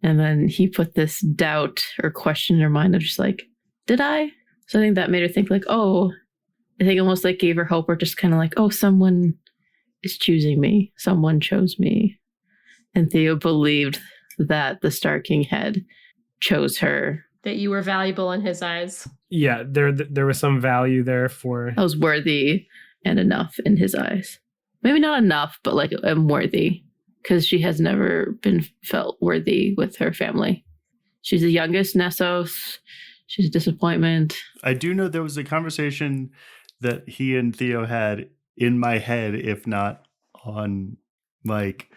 And then he put this doubt or question in her mind of just like, did I? So I think that made her think like, oh, I think almost like gave her hope, or just kind of like, oh, someone is choosing me. Someone chose me. And Theo believed that the Star King had chose her. That you were valuable in his eyes. Yeah, there was some value there for... I was worthy and enough in his eyes. Maybe not enough, but like I'm worthy. Because she has never been felt worthy with her family. She's the youngest Nessos. She's a disappointment. I do know there was a conversation that he and Theo had in my head, if not on mic,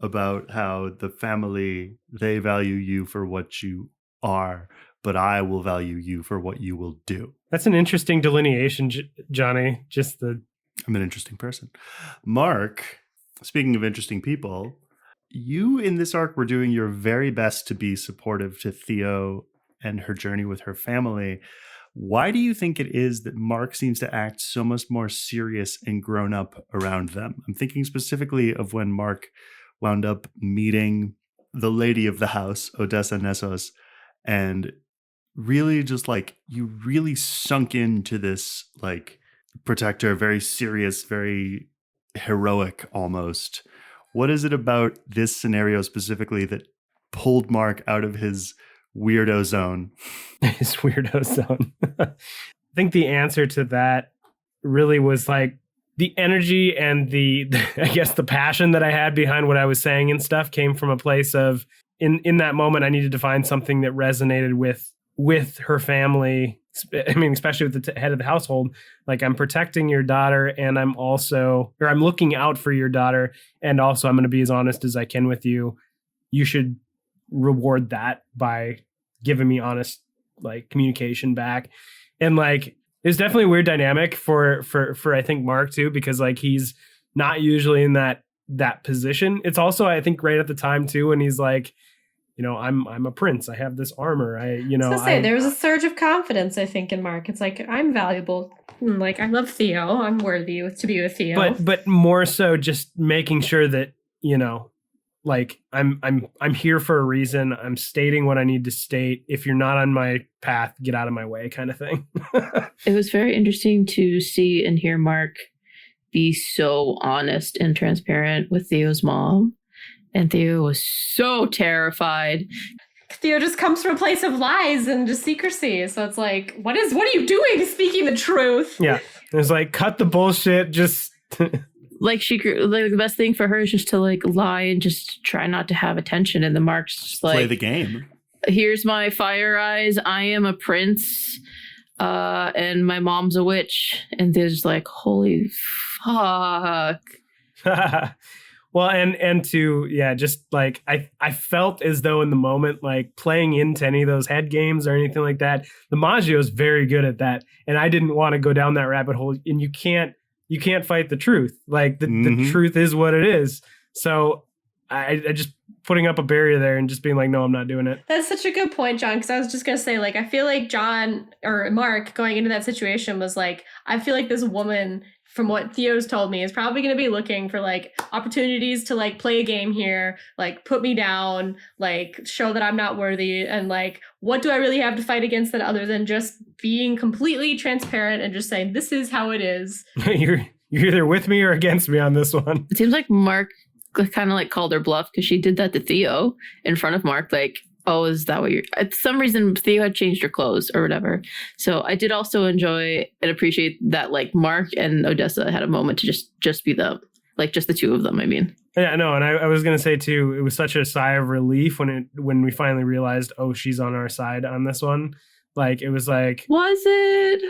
about how the family, they value you for what you are, but I will value you for what you will do. That's an interesting delineation, Johnny. I'm an interesting person. Mark, speaking of interesting people, you in this arc were doing your very best to be supportive to Theo and her journey with her family. Why do you think it is that Mark seems to act so much more serious and grown up around them? I'm thinking specifically of when Mark wound up meeting the lady of the house, Odessa Nessos, and really just like, you really sunk into this like protector, very serious, very heroic almost. What is it about this scenario specifically that pulled Mark out of his weirdo zone? His weirdo zone. I think the answer to that really was like the energy and the I guess the passion that I had behind what I was saying and stuff came from a place of in that moment I needed to find something that resonated with her family. I mean, especially with the head of the household. Like, I'm protecting your daughter, and I'm looking out for your daughter, and also I'm going to be as honest as I can with you. You should reward that by giving me honest like communication back. And like, it's definitely a weird dynamic for I think Mark too, because like he's not usually in that position. It's also, I think, right at the time too, when he's like, you know, I'm a prince. I have this armor. There was a surge of confidence, I think, in Mark. It's like, I'm valuable. Like, I love Theo. I'm worthy to be with Theo. But more so just making sure that, you know, like I'm here for a reason. I'm stating what I need to state. If you're not on my path, get out of my way, kind of thing. It was very interesting to see and hear Mark be so honest and transparent with Theo's mom. And Theo was so terrified. Theo just comes from a place of lies and just secrecy. So it's like, what are you doing speaking the truth? Yeah. It was like, cut the bullshit. Just like the best thing for her is just to like lie and just try not to have attention. And the Mark's just like, play the game. Here's my fire eyes. I am a prince. And my mom's a witch. And there's like, holy fuck. Well, and to, yeah, just like, I felt as though in the moment, like playing into any of those head games or anything like that, the Maggio is very good at that. And I didn't want to go down that rabbit hole. And you can't fight the truth. Like the truth is what it is. So I just putting up a barrier there and just being like, no, I'm not doing it. That's such a good point, John, because I was just going to say, like, I feel like John or Mark going into that situation was like, I feel like this woman, from what Theo's told me, is probably going to be looking for like opportunities to like play a game here, like put me down, like show that I'm not worthy. And like, what do I really have to fight against that other than just being completely transparent and just saying, this is how it is. You're either with me or against me on this one. It seems like Mark kind of like called her bluff because she did that to Theo in front of Mark. Like, oh, is that what you're... For some reason, Theo had changed her clothes or whatever. So I did also enjoy and appreciate that, like, Mark and Odessa had a moment to just be them. Like, just the two of them, I mean. Yeah, no, and I was going to say, too, it was such a sigh of relief when we finally realized, oh, she's on our side on this one. Like, it was like... Was it?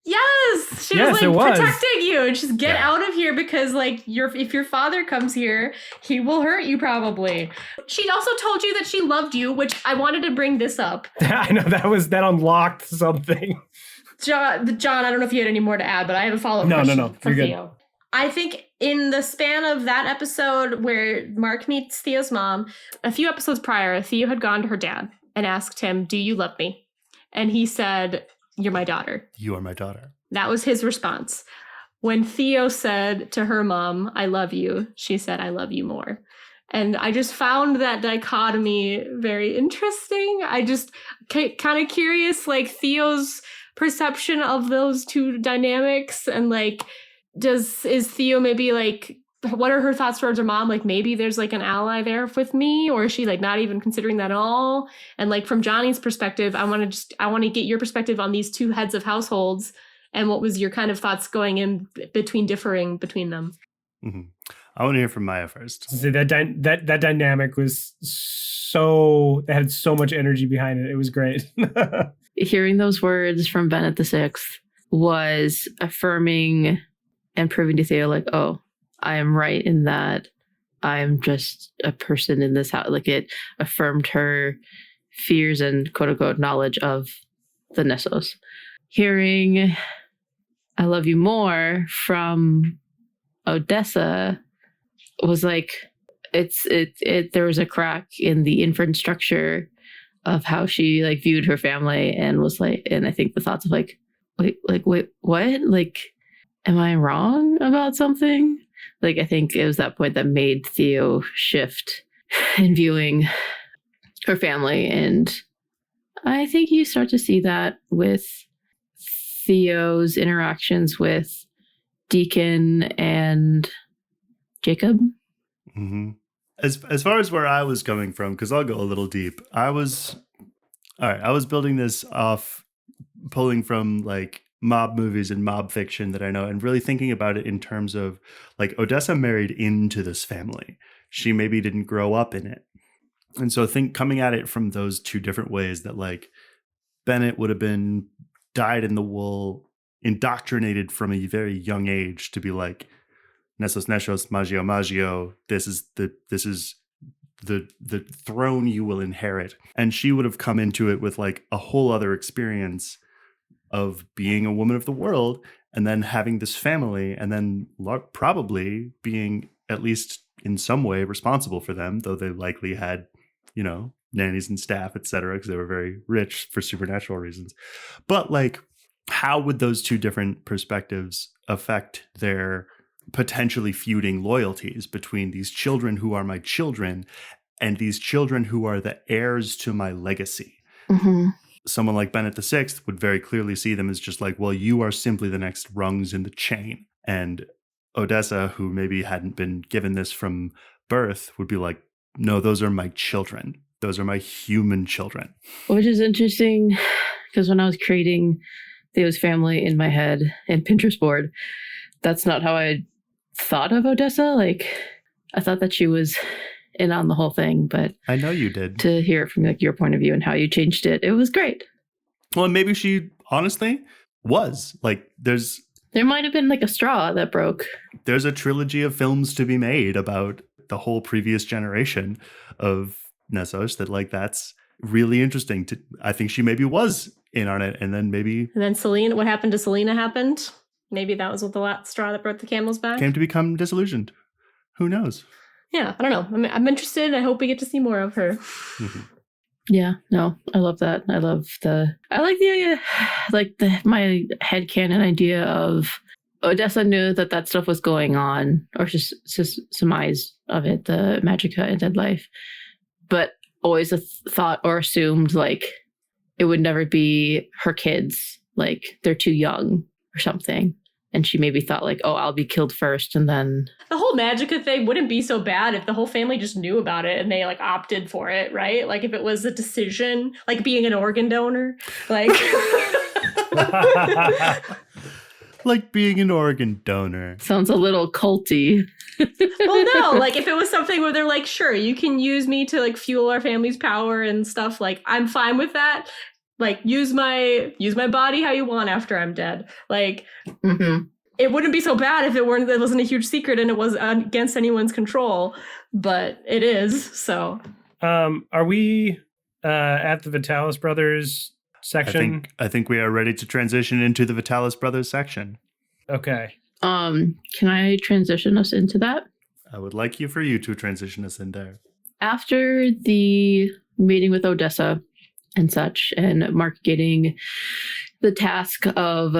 Yes! She was like protecting you and just get out of here because like if your father comes here, he will hurt you probably. She also told you that she loved you, which I wanted to bring this up. I know that unlocked something. John, I don't know if you had any more to add, but I have a follow-up question from Theo. I think in the span of that episode where Mark meets Theo's mom, a few episodes prior, Theo had gone to her dad and asked him, "Do you love me?" And he said, "You're my daughter." You are my daughter. That was his response. When Theo said to her mom, "I love you," she said, "I love you more." And I just found that dichotomy very interesting. I just kind of curious, like Theo's perception of those two dynamics? And like, is Theo maybe like, what are her thoughts towards her mom? Like maybe there's like an ally there with me, or is she like not even considering that at all? And like from Johnny's perspective, I want to get your perspective on these two heads of households, and what was your kind of thoughts going in differing between them? Mm-hmm. I want to hear from Miah first. So that dynamic was it had so much energy behind it. It was great. Hearing those words from Bennett the Sixth was affirming and proving to Theo, like, oh, I am right in that I'm just a person in this house. Like, it affirmed her fears and quote unquote knowledge of the Nessos. Hearing I love you more from Odessa was like, there was a crack in the infrastructure of how she like viewed her family, and was like, and I think the thoughts of like, wait, what? Like, am I wrong about something? Like, I think it was that point that made Theo shift in viewing her family. And I think you start to see that with Theo's interactions with Deacon and Jacob. Mm-hmm. As far as where I was coming from, because I'll go a little deep, I was building this off pulling from like mob movies and mob fiction that I know, and really thinking about it in terms of like Odessa married into this family. She maybe didn't grow up in it. And so coming at it from those two different ways, that like Bennett would have been dyed in the wool, indoctrinated from a very young age to be like, Nessos, Magio, Magio, this is the throne you will inherit. And she would have come into it with like a whole other experience of being a woman of the world, and then having this family, and then probably being at least in some way responsible for them, though they likely had, nannies and staff, etc., because they were very rich for supernatural reasons. But like, how would those two different perspectives affect their potentially feuding loyalties between these children who are my children and these children who are the heirs to my legacy? Mm-hmm. Someone like Bennett the Sixth would very clearly see them as just like, well, you are simply the next rungs in the chain. And Odessa, who maybe hadn't been given this from birth, would be like, no, those are my children. Those are my human children. Which is interesting, because when I was creating Theo's family in my head in Pinterest board, that's not how I thought of Odessa. Like, I thought that she was in on the whole thing, but I know you did. To hear it from like your point of view and how you changed it, it was great. Well, maybe she honestly was like, there might have been like a straw that broke. There's a trilogy of films to be made about the whole previous generation of Nessos that like, that's really interesting. I think she maybe was in on it, and then Selena, what happened to Selena happened. Maybe that was what the last straw that broke the camel's back. Came to become disillusioned. Who knows? Yeah, I don't know. I'm interested. I hope we get to see more of her. Mm-hmm. Yeah, no, I love that. I like my headcanon idea of Odessa knew that stuff was going on, or just surmise of it, the Magica and Dead Life, but always thought or assumed like it would never be her kids, like they're too young or something. And she maybe thought like, oh, I'll be killed first, and then the whole Magica thing wouldn't be so bad if the whole family just knew about it and they like opted for it, right? Like if it was a decision, like being an organ donor, like like being an organ donor. Sounds a little culty. Well, no, like if it was something where they're like, sure, you can use me to like fuel our family's power and stuff, like I'm fine with that. Like use my body how you want after I'm dead. Like It wouldn't be so bad if it wasn't a huge secret and it was against anyone's control, but it is. So, are we at the Vitalis Brothers section? I think we are ready to transition into the Vitalis Brothers section. Okay. Can I transition us into that? I would like for you to transition us in there. After the meeting with Odessa and such, and Mark getting the task of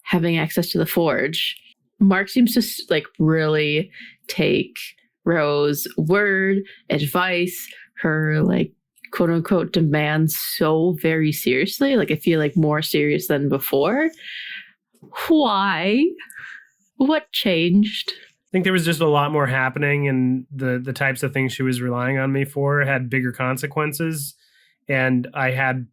having access to the forge, Mark seems to like really take Rose's word, advice, her like quote unquote demands so very seriously. Like I feel like more serious than before. Why? What changed? I think there was just a lot more happening, and the types of things she was relying on me for had bigger consequences. And I had,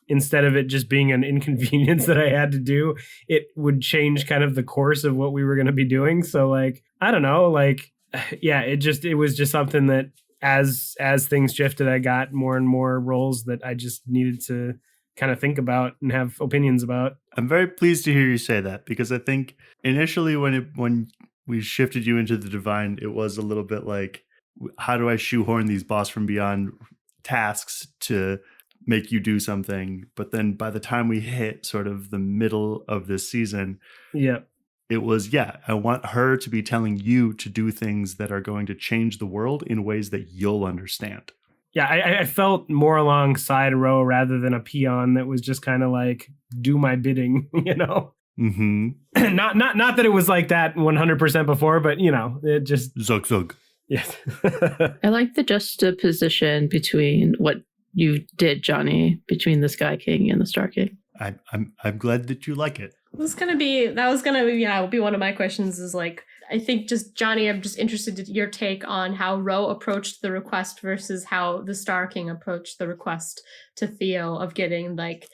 instead of it just being an inconvenience that I had to do, it would change kind of the course of what we were going to be doing. So like, I don't know, like, yeah, it was just something that as things shifted, I got more and more roles that I just needed to kind of think about and have opinions about. I'm very pleased to hear you say that, because I think initially when we shifted you into the divine, it was a little bit like, how do I shoehorn these boss from beyond tasks to make you do something? But then by the time we hit sort of the middle of this season, Yeah. it was, I want her to be telling you to do things that are going to change the world in ways that you'll understand. Yeah, I felt more alongside Ro rather than a peon that was just kind of like, do my bidding, you know? Mm-hmm. Not that it was like that 100% before, but, you know, it just... Zug zug. Yes. I like the juxtaposition between what you did, Jonny, between the Sky King and the Star King. I'm glad that you like it. That was gonna be one of my questions, is like, I think just Jonny, I'm just interested in your take on how Ro approached the request versus how the Star King approached the request to Theo of getting like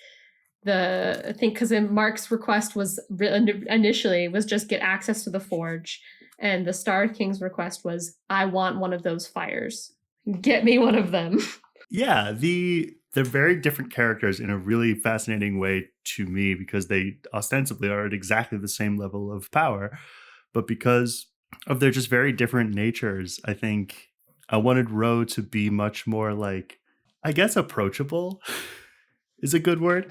I think because Mark's request was initially was just get access to the forge, and the Star King's request was, I want one of those fires. Get me one of them. Yeah, they're very different characters in a really fascinating way to me, because they ostensibly are at exactly the same level of power. But because of their just very different natures, I think I wanted Ro to be much more like, I guess, approachable is a good word.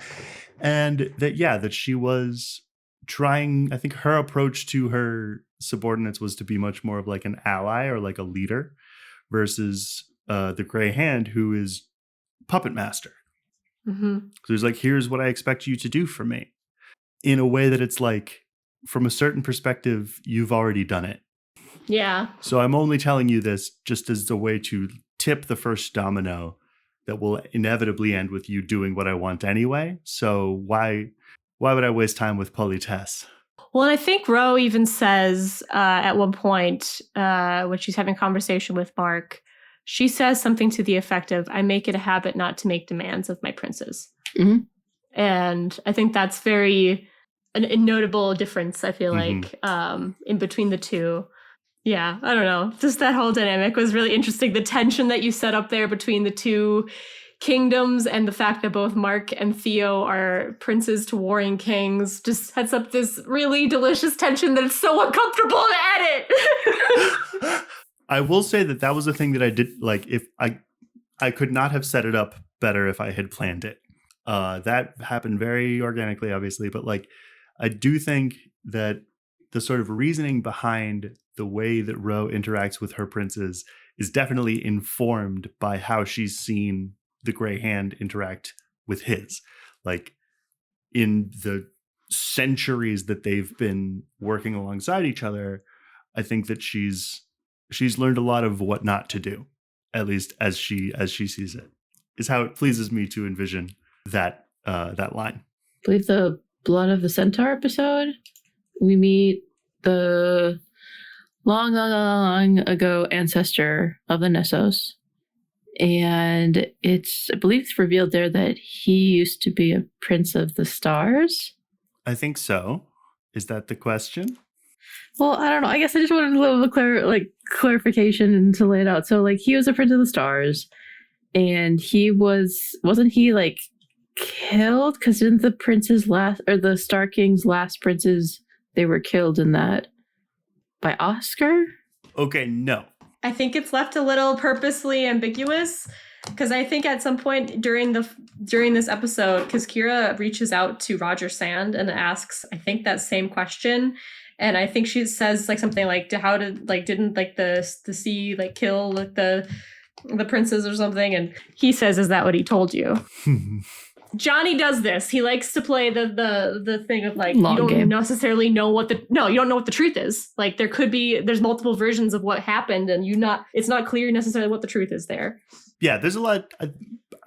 And that she was trying, I think her approach to her subordinates was to be much more of like an ally or like a leader, versus the Grey Hand, who is puppet master. Mm-hmm. So he's like, here's what I expect you to do for me, in a way that it's like, from a certain perspective, you've already done it. Yeah. So I'm only telling you this just as a way to tip the first domino that will inevitably end with you doing what I want anyway. So why would I waste time with politesse? Well, and I think Ro even says at one point when she's having a conversation with Mark, she says something to the effect of, I make it a habit not to make demands of my princes. Mm-hmm. And I think that's very a notable difference, I feel like, in between the two. Yeah, I don't know. Just that whole dynamic was really interesting. The tension that you set up there between the two kingdoms, and the fact that both Mark and Theo are princes to warring kings, just sets up this really delicious tension that it's so uncomfortable to edit. I will say that was a thing that I did, like, if I could not have set it up better if I had planned it. That happened very organically, obviously, but like, I do think that the sort of reasoning behind the way that Ro interacts with her princes is definitely informed by how she's seen the Grey Hand interact with his. Like, in the centuries that they've been working alongside each other, I think that she's learned a lot of what not to do, at least as she sees it, is how it pleases me to envision that line. I believe the Blood of the Centaur episode, we meet the long ago ancestor of the Nessos. And I believe it's revealed there that he used to be a prince of the stars. I think so. Is that the question? Well, I don't know. I guess I just wanted a little clarification and to lay it out. So, like, he was a prince of the stars, and wasn't he like killed? Because didn't the Star King's last princes, they were killed in that by Oscar? Okay, no. I think it's left a little purposely ambiguous, because I think at some point during this episode, because Kira reaches out to Roger Sand and asks, I think, that same question. And I think she says like something like, didn't like the sea like kill like the princes or something? And he says, is that what he told you? Jonny does this. He likes to play the thing of like, long you don't game. necessarily know you don't know what the truth is. Like, there's multiple versions of what happened, and it's not clear necessarily what the truth is there. Yeah, there's a lot.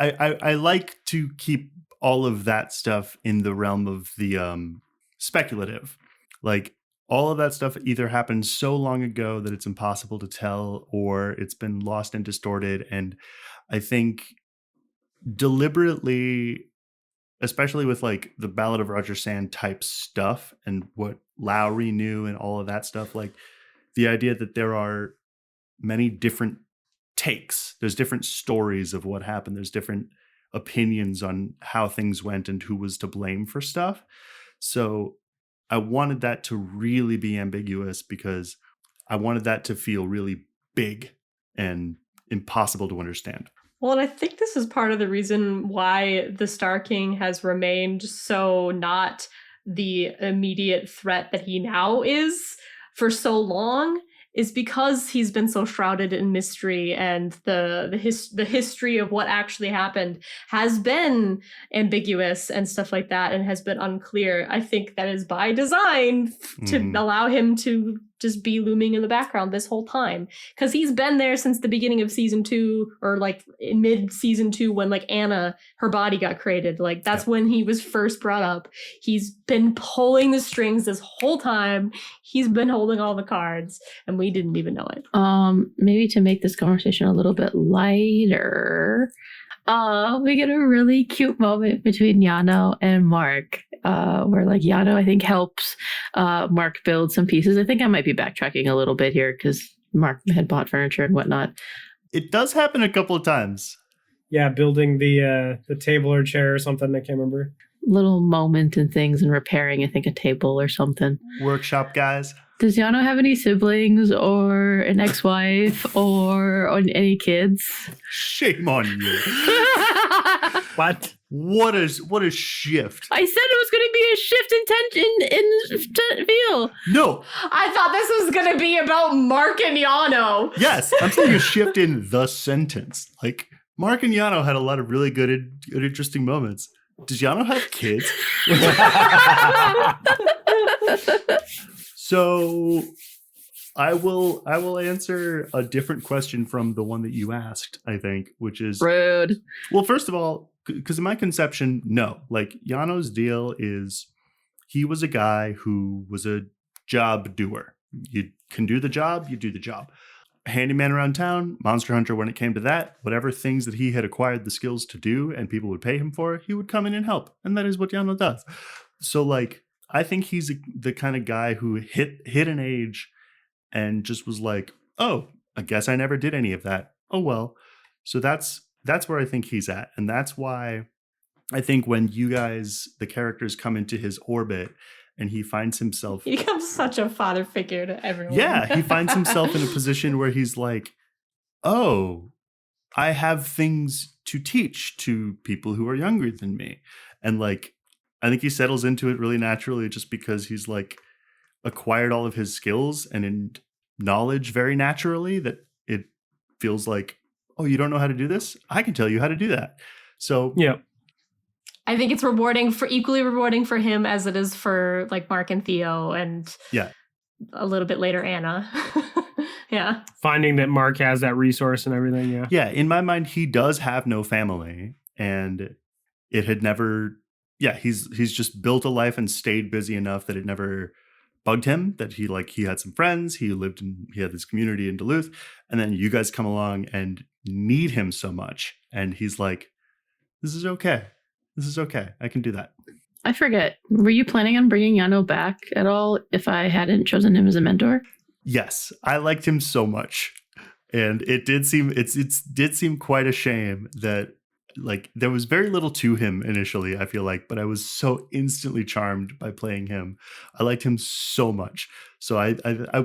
I like to keep all of that stuff in the realm of the speculative. Like all of that stuff either happened so long ago that it's impossible to tell, or it's been lost and distorted. And I think deliberately, especially with like the Ballad of Roger Sand type stuff and what Lowry knew and all of that stuff, like the idea that there are many different takes, there's different stories of what happened, there's different opinions on how things went and who was to blame for stuff. So I wanted that to really be ambiguous because I wanted that to feel really big and impossible to understand. Well, and I think this is part of the reason why the Star King has remained so not the immediate threat that he now is for so long, is because he's been so shrouded in mystery, and the history of what actually happened has been ambiguous and stuff like that, and has been unclear. I think that is by design to allow him to just be looming in the background this whole time, because he's been there since the beginning of season 2, or like in mid season 2 when like Anna, her body got created. Like that's when he was first brought up. He's been pulling the strings this whole time. He's been holding all the cards, and we didn't even know it. Maybe to make this conversation a little bit lighter, we get a really cute moment between Yano and Mark, where like Yano, I think, helps Mark build some pieces. I think I might be backtracking a little bit here because Mark had bought furniture and whatnot. It does happen a couple of times. Yeah, building the table or chair or something. I can't remember. Little moment and things, and repairing, I think, a table or something. Workshop guys. Does Yano have any siblings or an ex-wife or any kids? Shame on you. What? What a shift. I said it was going to be a shift in feel. No. I thought this was going to be about Mark and Yano. Yes, I'm saying a shift in the sentence. Like Mark and Yano had a lot of really good interesting moments. Does Yano have kids? So I will answer a different question from the one that you asked, I think, which is rude. Well, first of all, because in my conception, no. Like Yano's deal is he was a guy who was a job doer. You can do the job, you do the job. Handyman around town, monster hunter when it came to that, whatever things that he had acquired the skills to do and people would pay him for, he would come in and help. And that is what Yano does. So like, I think he's the kind of guy who hit an age and just was like, oh, I guess I never did any of that. Oh, well. So that's where I think he's at. And that's why I think when you guys, the characters, come into his orbit and he finds himself... He becomes such a father figure to everyone. Yeah, he finds himself in a position where he's like, oh, I have things to teach to people who are younger than me. And like, I think he settles into it really naturally just because he's like acquired all of his skills and in knowledge very naturally that it feels like, oh, you don't know how to do this? I can tell you how to do that. So yeah, I think it's equally rewarding for him as it is for like Mark and Theo, and a little bit later Anna. Yeah. Finding that Mark has that resource and everything. Yeah. Yeah. In my mind, he does have no family, and it had never. Yeah, he's just built a life and stayed busy enough that it never bugged him, that he had some friends, he had this community in Duluth, and then you guys come along and need him so much. And he's like, this is okay. I can do that. I forget. Were you planning on bringing Yano back at all if I hadn't chosen him as a mentor? Yes, I liked him so much. And it did seem quite a shame that like there was very little to him initially, I feel like, but I was so instantly charmed by playing him. I liked him so much. So I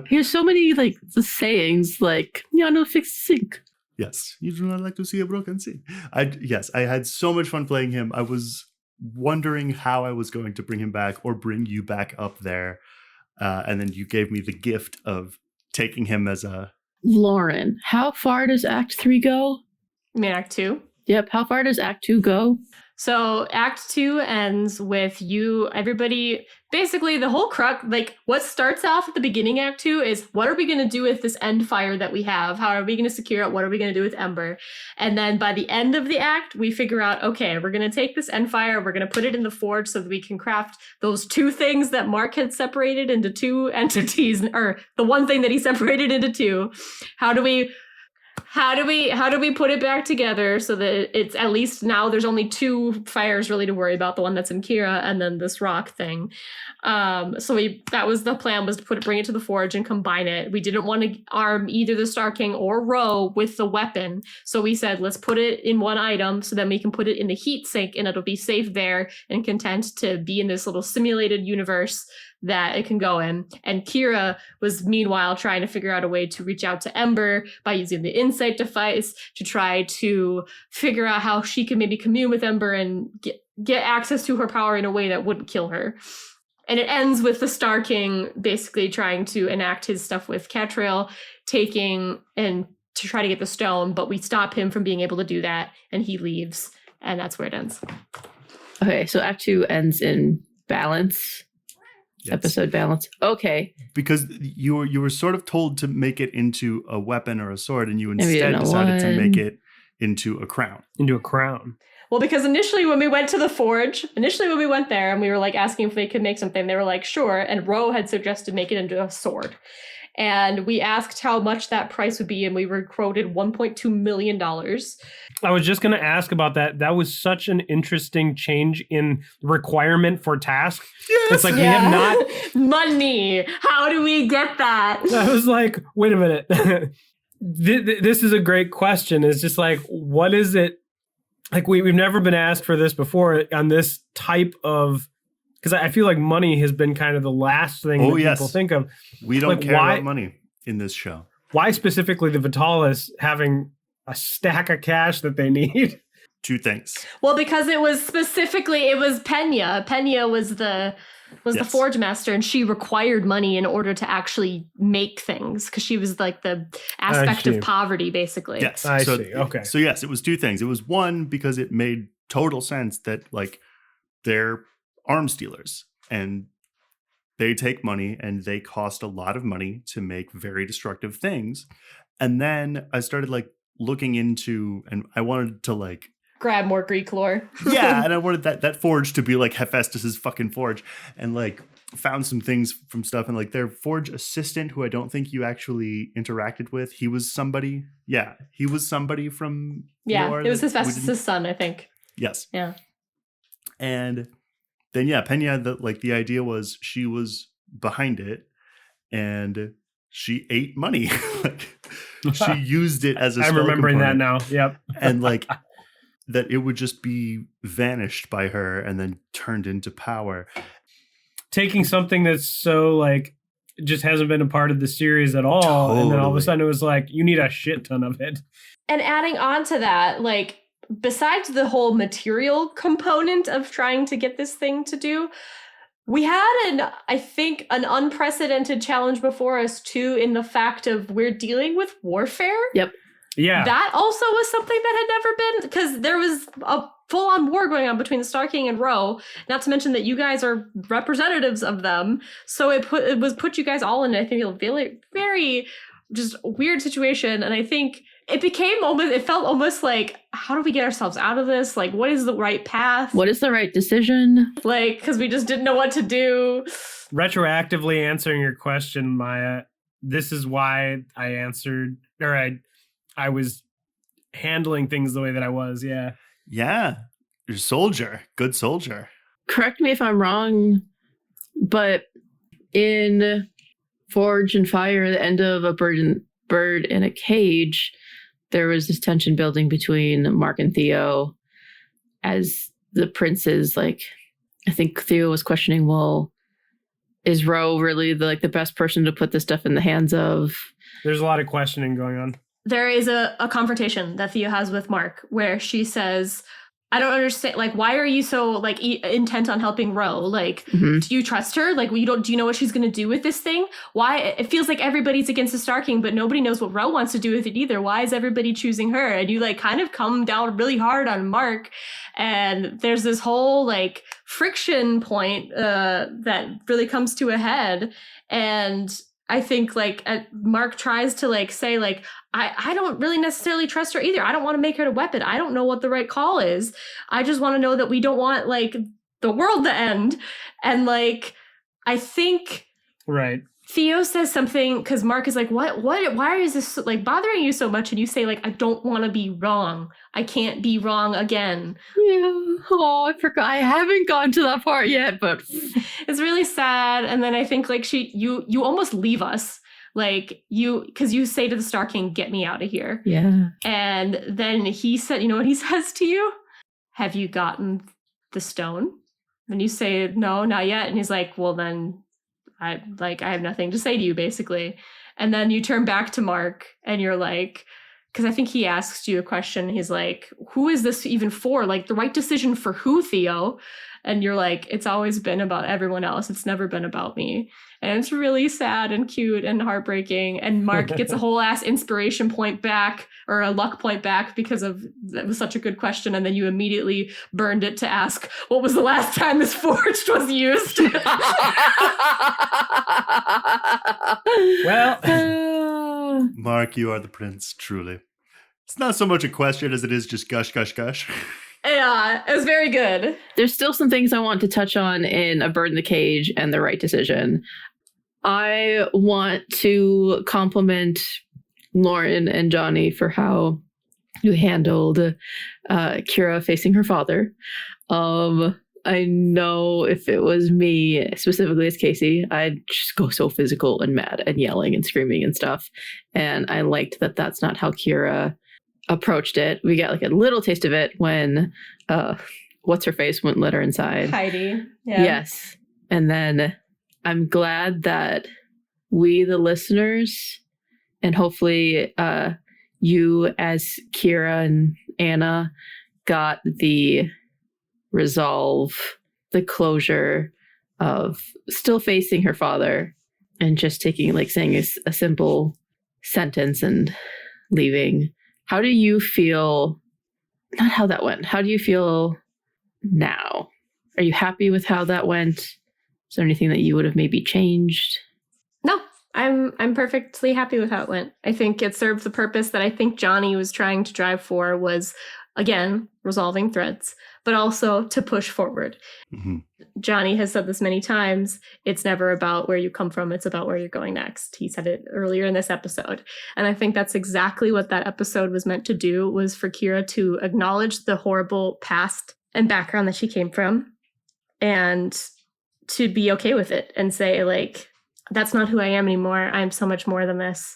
here's so many like the sayings like Yano fix sink. Yes, you do not like to see a broken sink. I had so much fun playing him. I was wondering how I was going to bring him back or bring you back up there. And then you gave me the gift of taking him as a... Lauren, how far does Act 3 go? You mean Act 2? Yep. How far does Act 2 go? So Act 2 ends with everybody, basically the whole crux, like what starts off at the beginning Act 2 is what are we going to do with this end fire that we have? How are we going to secure it? What are we going to do with Ember? And then by the end of the act, we figure out, okay, we're going to take this end fire, we're going to put it in the forge so that we can craft those two things that Mark had separated into two entities, or the one thing that he separated into two. How do we put it back together so that it's at least now there's only two fires really to worry about, the one that's in Kira and then this rock thing. That was the plan, was to bring it to the forge and combine it. We didn't want to arm either the Star King or Ro with the weapon. So we said, let's put it in one item so then we can put it in the heat sink and it'll be safe there and content to be in this little simulated universe that it can go in. And Kira was meanwhile trying to figure out a way to reach out to Ember by using the insight device to try to figure out how she could maybe commune with Ember and get access to her power in a way that wouldn't kill her. And it ends with the Star King basically trying to enact his stuff with Catrail, taking and to try to get the stone, but we stop him from being able to do that, and he leaves, and that's where it ends. Okay, so Act 2 ends in balance. Yes. Episode balance. Okay. Because you were sort of told to make it into a weapon or a sword, and you instead decided to make it into a crown. Into a crown. Well, because initially when we went to the forge, when we went there and we were like asking if they could make something, they were like, sure. And Ro had suggested make it into a sword. And we asked how much that price would be, and we were quoted $1.2 million. I was just going to ask about that. That was such an interesting change in requirement for task. Yes. It's like we have not... Money. How do we get that? I was like, wait a minute. This is a great question. It's just like, what is it? Like we've never been asked for this before on this type of... Because I feel like money has been kind of the last thing that people think of. We don't care about money in this show. Why specifically the Vitalis having a stack of cash that they need? Two things. Well, because it was Pena. Pena was the forge master, and she required money in order to actually make things, because she was like the aspect of poverty, basically. Yes. I see. Okay. So yes, it was two things. It was one, because it made total sense that like they're arms dealers and they take money and they cost a lot of money to make very destructive things. And then I started like looking into, and I wanted to like grab more Greek lore. Yeah, and I wanted that forge to be like Hephaestus's fucking forge, and like found some things from stuff, and like their forge assistant, who I don't think you actually interacted with, he was somebody from lore. It was Hephaestus's son, I think. Yes. Yeah. And then Pena, the idea was she was behind it, and she ate money. She used it as a I'm remembering component, that now. Yep. And like that it would just be vanished by her and then turned into power. Taking something that's so like just hasn't been a part of the series at all, and then all of a sudden it was like you need a shit ton of it. And adding on to that, like besides the whole material component of trying to get this thing to do, we had I think an unprecedented challenge before us too, in the fact of we're dealing with warfare. Yep. Yeah. That also was something that had never been, because there was a full-on war going on between the Star King and Ro, not to mention that you guys are representatives of them. So it put you guys all in, I think, a very, very just weird situation. And I think it felt almost like, how do we get ourselves out of this? Like, what is the right path? What is the right decision? Like, because we just didn't know what to do. Retroactively answering your question, Miah, this is why I answered, or I was handling things the way that I was. Yeah. Yeah. You're a soldier. Good soldier. Correct me if I'm wrong, but in Forge and Fire, the end of A Bird in a Cage, there was this tension building between Mark and Theo as the princes, like, I think Theo was questioning, well, is Ro really the best person to put this stuff in the hands of? There's a lot of questioning going on. There is a confrontation that Theo has with Mark where she says, I don't understand. Like, why are you so like intent on helping Ro? Like, do you trust her? Like, do you know what she's going to do with this thing? Why? It feels like everybody's against the Star King, but nobody knows what Ro wants to do with it either. Why is everybody choosing her? And you like kind of come down really hard on Mark. And there's this whole like friction point that really comes to a head. And I think like Mark tries to like say like, I don't really necessarily trust her either. I don't want to make her a weapon. I don't know what the right call is. I just want to know that we don't want like the world to end. And like, I think Right. Theo says something because Mark is like, why is this like bothering you so much? And you say like, I don't want to be wrong. I can't be wrong again. Yeah. Oh, I forgot. I haven't gone to that part yet, but It's really sad. And then I think like you almost leave us. Like because you say to the Star King, get me out of here. yeah. And then he said, you know what he says to you? Have you gotten the stone? And you say, no, not yet. And he's like, well, then I have nothing to say to you, basically. And then you turn back to Mark and you're like, because I think he asks you a question. He's like, who is this even for? Like the right decision for who, Theo? And you're like, it's always been about everyone else. It's never been about me. And it's really sad and cute and heartbreaking. And Mark gets a whole ass inspiration point back or a luck point back because of that was such a good question. And then you immediately burned it to ask, what was the last time this forged was used? Well, Mark, you are the prince, truly. It's not so much a question as it is just gush, gush, gush. Yeah, it was very good. There's still some things I want to touch on in A Bird in the Cage and The Right Decision. I want to compliment Lauren and Jonny for how you handled Kira facing her father. I know if it was me, specifically as Casey, I'd just go so physical and mad and yelling and screaming and stuff. And I liked that that's not how Kira approached it. We got like a little taste of it when what's her face wouldn't let her inside. Heidi. Yeah. Yes. And then I'm glad that we, the listeners, and hopefully you as Kira and Anna got the resolve, the closure of still facing her father and just taking like saying a simple sentence and leaving. How do you feel? Not how that went. How do you feel now? Are you happy with how that went? Is there anything that you would have maybe changed? No, I'm perfectly happy with how it went. I think it served the purpose that I think Jonny was trying to drive for was, again, resolving threads, but also to push forward. Mm-hmm. Jonny has said this many times. It's never about where you come from. It's about where you're going next. He said it earlier in this episode. And I think that's exactly what that episode was meant to do, was for Kira to acknowledge the horrible past and background that she came from and to be okay with it and say, like, that's not who I am anymore. I'm so much more than this.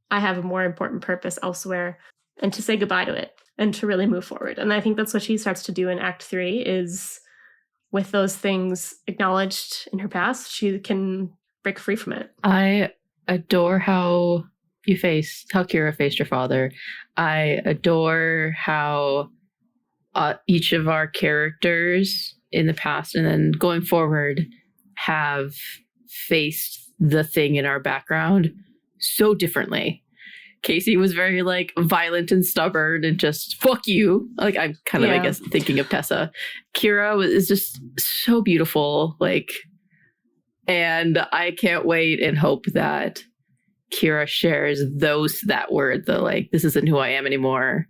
I have a more important purpose elsewhere, and to say goodbye to it and to really move forward. And I think that's what she starts to do in Act 3 is with those things acknowledged in her past, she can break free from it. I adore how Kira faced her father. I adore how each of our characters in the past and then going forward have faced the thing in our background so differently. Casey was very like violent and stubborn and just fuck you. Like I'm kind of, I guess, thinking of Tessa. Kira is just so beautiful. Like, and I can't wait and hope that Kira shares that word, the like, this isn't who I am anymore,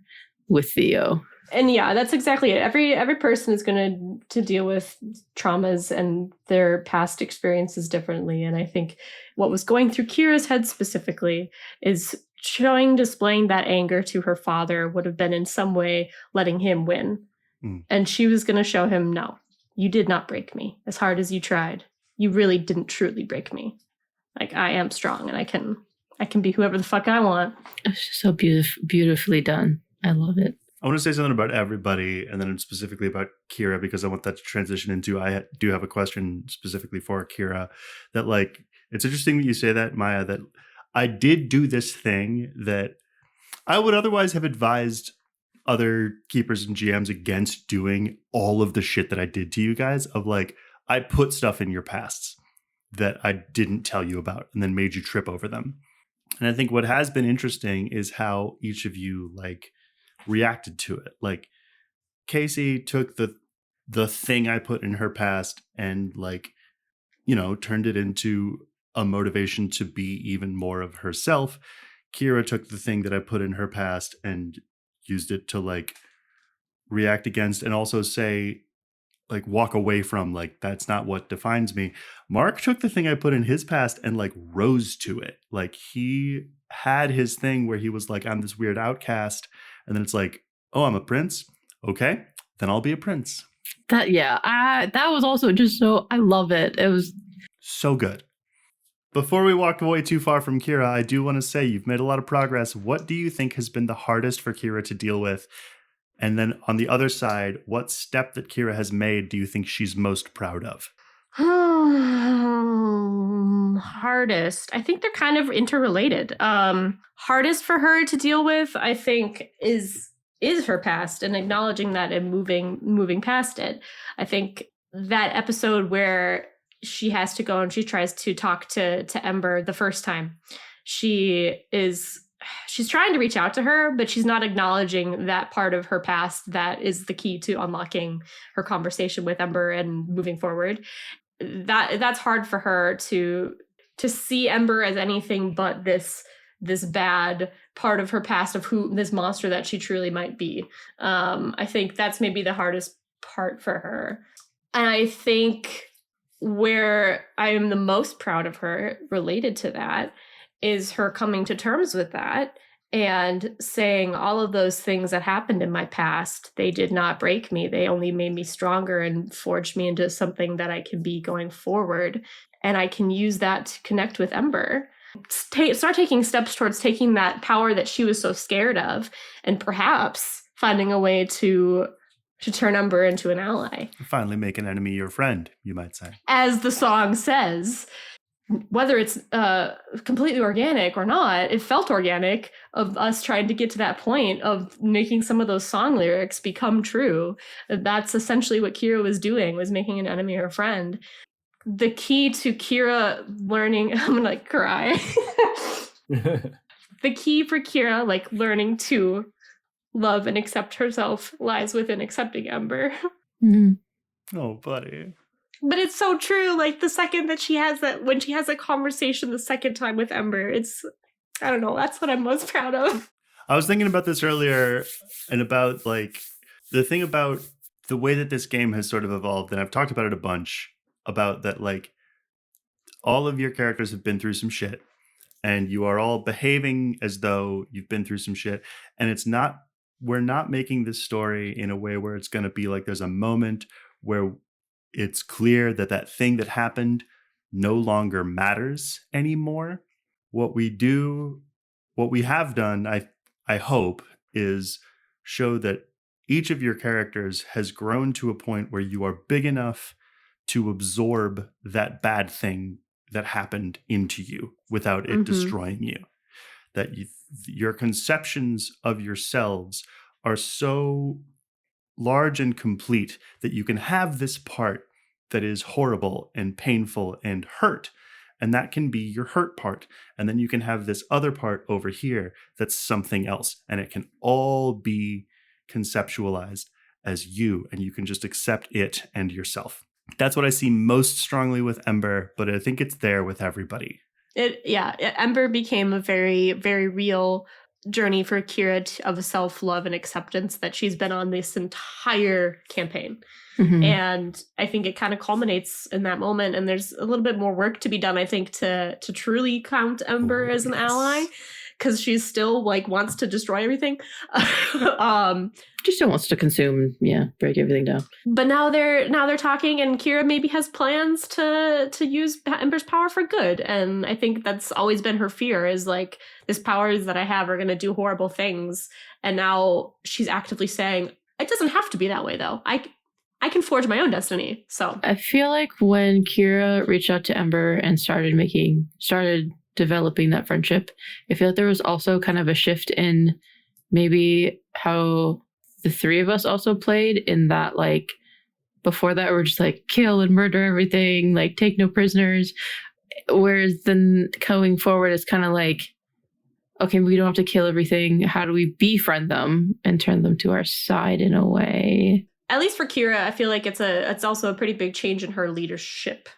with Theo. And yeah, that's exactly it. Every person is going to deal with traumas and their past experiences differently. And I think what was going through Kira's head specifically is displaying that anger to her father would have been in some way letting him win. And she was going to show him, no, you did not break me as hard as you tried. You really didn't truly break me. Like, I am strong and I can be whoever the fuck I want. It's so beautifully done. I love it. I want to say something about everybody and then specifically about Kira, because I want that to transition into, I do have a question specifically for Kira that, like, it's interesting that you say that, Miah, that I did do this thing that I would otherwise have advised other keepers and GMs against doing all of the shit that I did to you guys of like, I put stuff in your pasts that I didn't tell you about and then made you trip over them. And I think what has been interesting is how each of you like reacted to it. Like Casey took the thing I put in her past and like, turned it into a motivation to be even more of herself. Kira took the thing that I put in her past and used it to like react against and also say, like, walk away from, like, that's not what defines me. Mark took the thing I put in his past and like rose to it. Like he had his thing where he was like, I'm this weird outcast. And then it's like, oh, I'm a prince. Okay, then I'll be a prince. That was also just so, I love it. It was so good. Before we walk away too far from Kira, I do want to say you've made a lot of progress. What do you think has been the hardest for Kira to deal with? And then on the other side, what step that Kira has made do you think she's most proud of? Hardest. I think they're kind of interrelated. Hardest for her to deal with, I think, is her past and acknowledging that and moving past it. I think that episode where she has to go and she tries to talk to Ember the first time, she's trying to reach out to her, but she's not acknowledging that part of her past that is the key to unlocking her conversation with Ember and moving forward. That's hard for her to see Ember as anything but this bad part of her past of who this monster that she truly might be. I think that's maybe the hardest part for her. And I think where I am the most proud of her related to that is her coming to terms with that and saying all of those things that happened in my past, they did not break me. They only made me stronger and forged me into something that I can be going forward. And I can use that to connect with Ember. Start taking steps towards taking that power that she was so scared of and perhaps finding a way to turn Ember into an ally. Finally make an enemy your friend, you might say. As the song says, whether it's completely organic or not, it felt organic of us trying to get to that point of making some of those song lyrics become true. That's essentially what Kira was doing, was making an enemy her friend. The key to Kira learning, I'm gonna cry. The key for Kira learning to love and accept herself lies within accepting Ember. Mm-hmm. Oh, buddy. But it's so true. The second that she has that, when she has a conversation the second time with Ember, I don't know, that's what I'm most proud of. I was thinking about this earlier and about the thing about the way that this game has sort of evolved, and I've talked about it a bunch, about that all of your characters have been through some shit and you are all behaving as though you've been through some shit. And we're not making this story in a way where it's going to be there's a moment where it's clear that thing that happened no longer matters anymore. What we have done, I hope, is show that each of your characters has grown to a point where you are big enough to absorb that bad thing that happened into you without it destroying you. That your conceptions of yourselves are so large and complete that you can have this part that is horrible and painful and hurt, and that can be your hurt part. And then you can have this other part over here that's something else, and it can all be conceptualized as you, and you can just accept it and yourself. That's what I see most strongly with Ember, but I think it's there with everybody. Ember became a very, very real journey for Kira of self-love and acceptance that she's been on this entire campaign. Mm-hmm. And I think it kind of culminates in that moment, and there's a little bit more work to be done, I think, to truly count Ember as an ally, because she still wants to destroy everything. She still wants to consume, break everything down. But now they're talking, and Kira maybe has plans to use Ember's power for good. And I think that's always been her fear, is this powers that I have are going to do horrible things. And now she's actively saying, it doesn't have to be that way, though. I can forge my own destiny. So I feel like when Kira reached out to Ember and started developing that friendship, I feel like there was also kind of a shift in maybe how the three of us also played, in that like before that we're just like kill and murder everything, like take no prisoners. Whereas then going forward, it's kind of like, okay, we don't have to kill everything. How do we befriend them and turn them to our side in a way? At least for Kira, I feel like it's also a pretty big change in her leadership.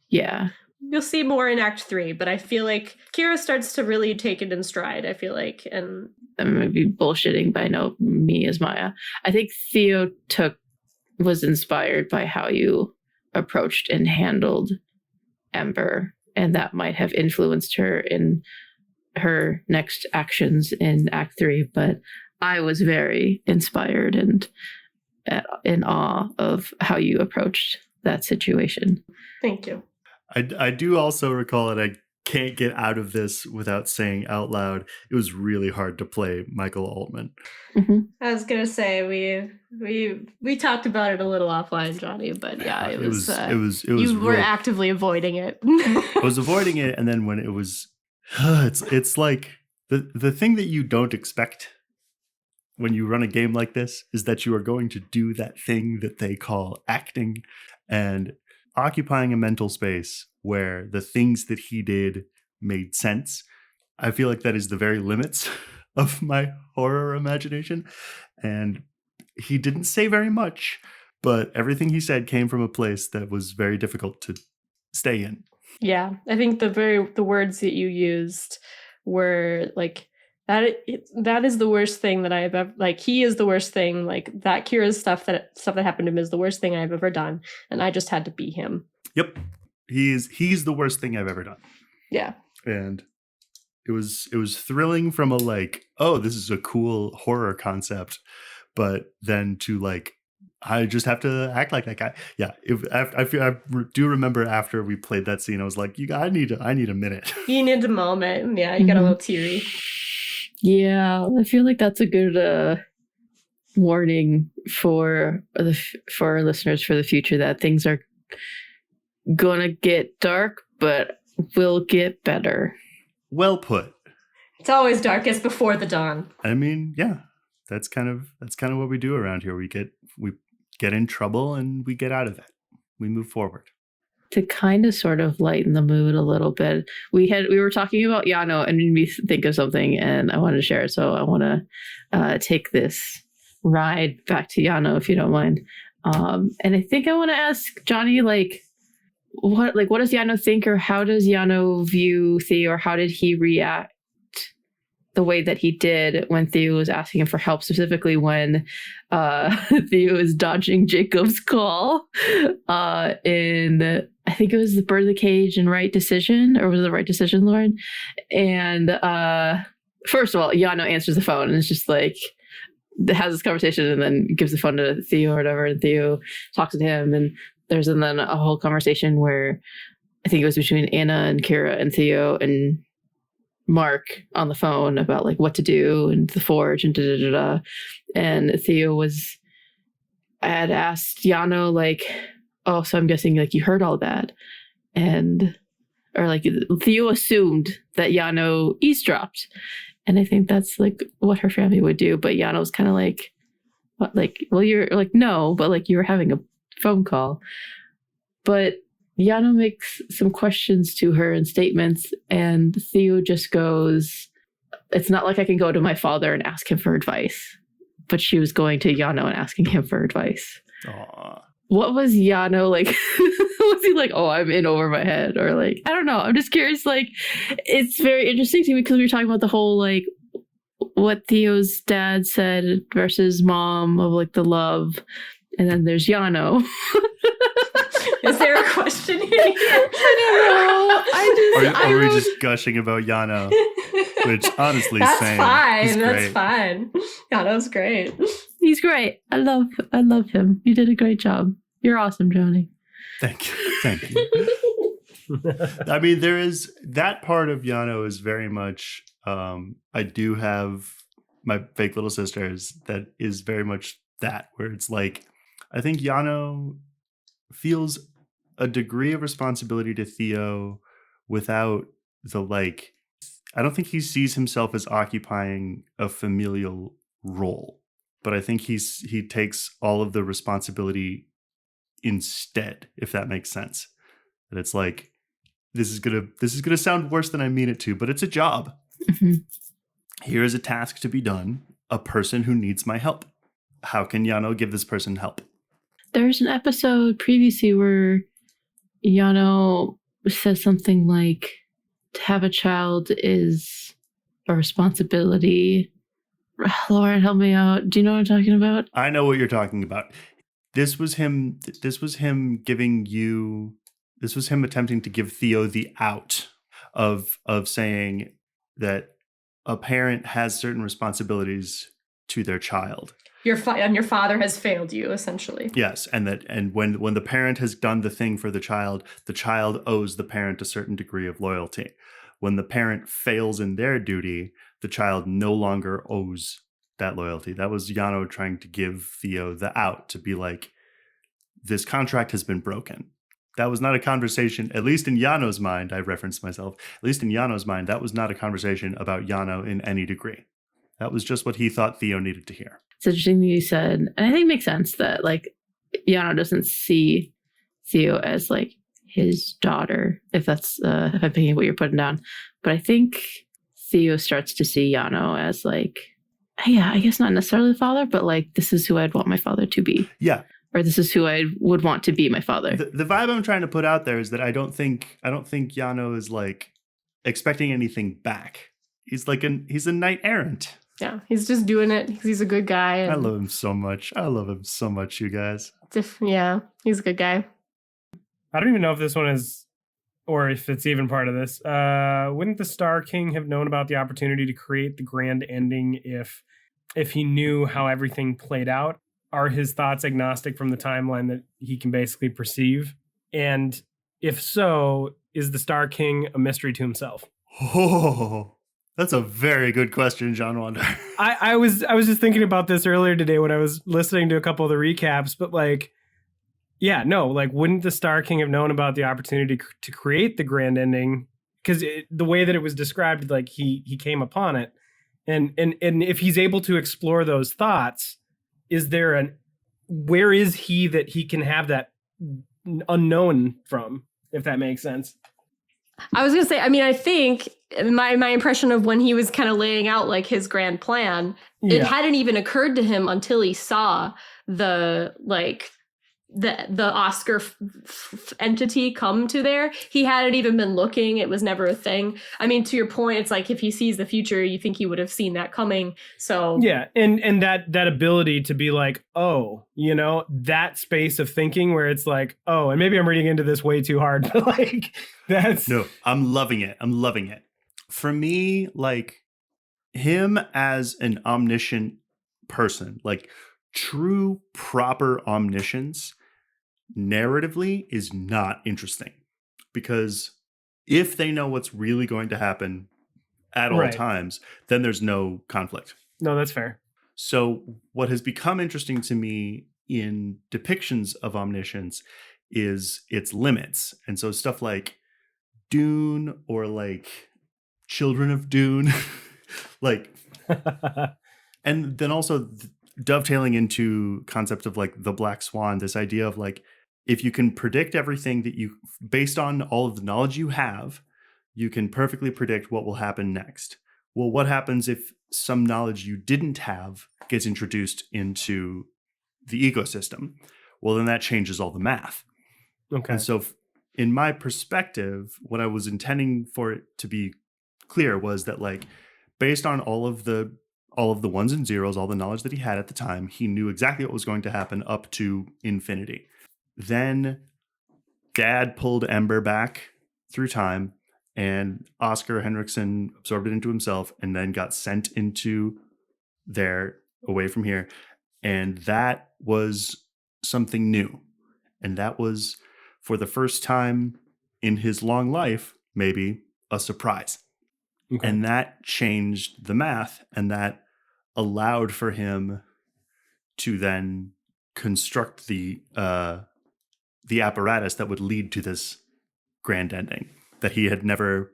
Yeah. You'll see more in Act 3, but I feel like Kira starts to really take it in stride, I feel like. And I may be bullshitting, but I know me as Miah. I think Theo was inspired by how you approached and handled Ember, and that might have influenced her in her next actions in Act 3. But I was very inspired and in awe of how you approached that situation. thank you. I do also recall, and I can't get out of this without saying out loud, it was really hard to play Michael Altman. Mm-hmm. I was gonna say we talked about it a little offline, Johnny, but yeah, it was you were actively avoiding it. I was avoiding it, and then when it was, it's like the thing that you don't expect when you run a game like this is that you are going to do that thing that they call acting, and occupying a mental space where the things that he did made sense. I feel like that is the very limits of my horror imagination. And he didn't say very much, but everything he said came from a place that was very difficult to stay in. Yeah, I think the words that you used were like that is the worst thing that I have ever, like, he is the worst thing, like that Kira's stuff that happened to him is the worst thing I've ever done, and I just had to be him. Yep. He's the worst thing I've ever done. Yeah. And it was thrilling from a like, oh, this is a cool horror concept, but then to like, I just have to act like that guy. Yeah, I do remember after we played that scene, I was like, I need a minute. You need a moment. Yeah, you got a little teary. Yeah, I feel like that's a good warning for our listeners for the future, that things are gonna get dark, but will get better. Well put. It's always darkest before the dawn. I mean, yeah, that's kind of what we do around here. We get in trouble and we get out of it. We move forward. To kind of sort of lighten the mood a little bit, we were talking about Yano, and made me think of something, and I wanted to share it. So I want to take this ride back to Yano, if you don't mind. And I think I want to ask Johnny, what does Yano think, or how does Yano view Theo, or how did he react the way that he did when Theo was asking him for help, specifically when Theo is dodging Jacob's call in, I think it was the Bird of the Cage and Right Decision, or was it the Right Decision, Lauren? And first of all, Yano answers the phone and it's just like, has this conversation and then gives the phone to Theo or whatever, and Theo talks to him, and there's then a whole conversation where I think it was between Anna and Kira and Theo and Mark on the phone about like what to do and the forge and da-da-da-da. And Theo had asked Yano like, oh, so I'm guessing like you heard all that, or like Theo assumed that Yano eavesdropped, and I think that's like what her family would do. But Yano's kind of like, what, like, well, you're like, no, but like you were having a phone call. But Yano makes some questions to her and statements, and Theo just goes, it's not like I can go to my father and ask him for advice. But she was going to Yano and asking him for advice. Aww. What was Yano like? Was he like, oh, I'm in over my head? Or like, I don't know. I'm just curious. Like, it's very interesting to me because we were talking about the whole, like, what Theo's dad said versus mom of like the love. And then there's Yano. Is there a question here? I don't know. Are we just gushing about Yano? Which honestly, that's same. fine. That's Great. fine. Yano's great. He's great. I love him. You did a great job. You're awesome, Johnny. Thank you. I mean, there is that part of Yano is very much. I do have my fake little sisters. That is very much that, where it's like, I think Yano feels a degree of responsibility to Theo without the like. I don't think he sees himself as occupying a familial role. but I think he takes all of the responsibility instead, if that makes sense. That it's like, this is gonna sound worse than I mean it to, but it's a job. Mhm. Here is a task to be done. A person who needs my help. How can Yano give this person help? There's an episode previously where Yano says something like, to have a child is a responsibility. Lauren, help me out. Do you know what I'm talking about? I know what you're talking about. This was him attempting to give Theo the out of saying that a parent has certain responsibilities to their child. Your father has failed you, essentially. Yes, and when the parent has done the thing for the child owes the parent a certain degree of loyalty. When the parent fails in their duty, the child no longer owes that loyalty. That was Yano trying to give Theo the out, to be like, this contract has been broken. That was not a conversation, at least in Yano's mind, I referenced myself, at least in Yano's mind, that was not a conversation about Yano in any degree. That was just what he thought Theo needed to hear. It's interesting that you said, and I think it makes sense that like Yano doesn't see Theo as like his daughter, if that's if I'm picking what you're putting down. But I think Theo starts to see Yano as like, yeah, I guess not necessarily the father, but like, this is who I'd want my father to be. Yeah. Or this is who I would want to be my father. The vibe I'm trying to put out there is that I don't think Yano is like expecting anything back. He's a knight errant. Yeah, he's just doing it because he's a good guy. And I love him so much. You guys. Yeah, he's a good guy. I don't even know if this one is, or if it's even part of this. Wouldn't the Star King have known about the opportunity to create the grand ending if he knew how everything played out? Are his thoughts agnostic from the timeline that he can basically perceive? And if so, is the Star King a mystery to himself? Oh, that's a very good question, Detjen-Wander. I was just thinking about this earlier today when I was listening to a couple of the recaps, but like, yeah, no, like, wouldn't the Star King have known about the opportunity to create the grand ending? Because the way that it was described, like he came upon it, and if he's able to explore those thoughts, where is he that he can have that unknown from, if that makes sense? I was going to say, I mean, I think my impression of when he was kind of laying out like his grand plan, it hadn't even occurred to him until he saw the Oscar entity come to there. He hadn't even been looking. It was never a thing. I mean, to your point, it's like if he sees the future, you think he would have seen that coming. So yeah, and that ability to be like, oh, you know, that space of thinking where it's like, oh, and maybe I'm reading into this way too hard, but like that's no, I'm loving it. For me, like, him as an omniscient person, like true proper omniscience, narratively is not interesting, because if they know what's really going to happen at all times, then there's no conflict. No, that's fair. So what has become interesting to me in depictions of omniscience is its limits. And so stuff like Dune or like Children of Dune, like, and then also dovetailing into concept of like the Black Swan, this idea of like, if you can predict everything that you, based on all of the knowledge you have, you can perfectly predict what will happen next. Well, what happens if some knowledge you didn't have gets introduced into the ecosystem? Well, then that changes all the math. Okay. And so in my perspective, what I was intending for it to be clear was that, like, based on all of the ones and zeros, all the knowledge that he had at the time, he knew exactly what was going to happen up to infinity. Then Dad pulled Ember back through time, and Oscar Henriksen absorbed it into himself and then got sent into there, away from here. And that was something new. And that was, for the first time in his long life, maybe a surprise. Okay. And that changed the math, and that allowed for him to then construct the apparatus that would lead to this grand ending that he had never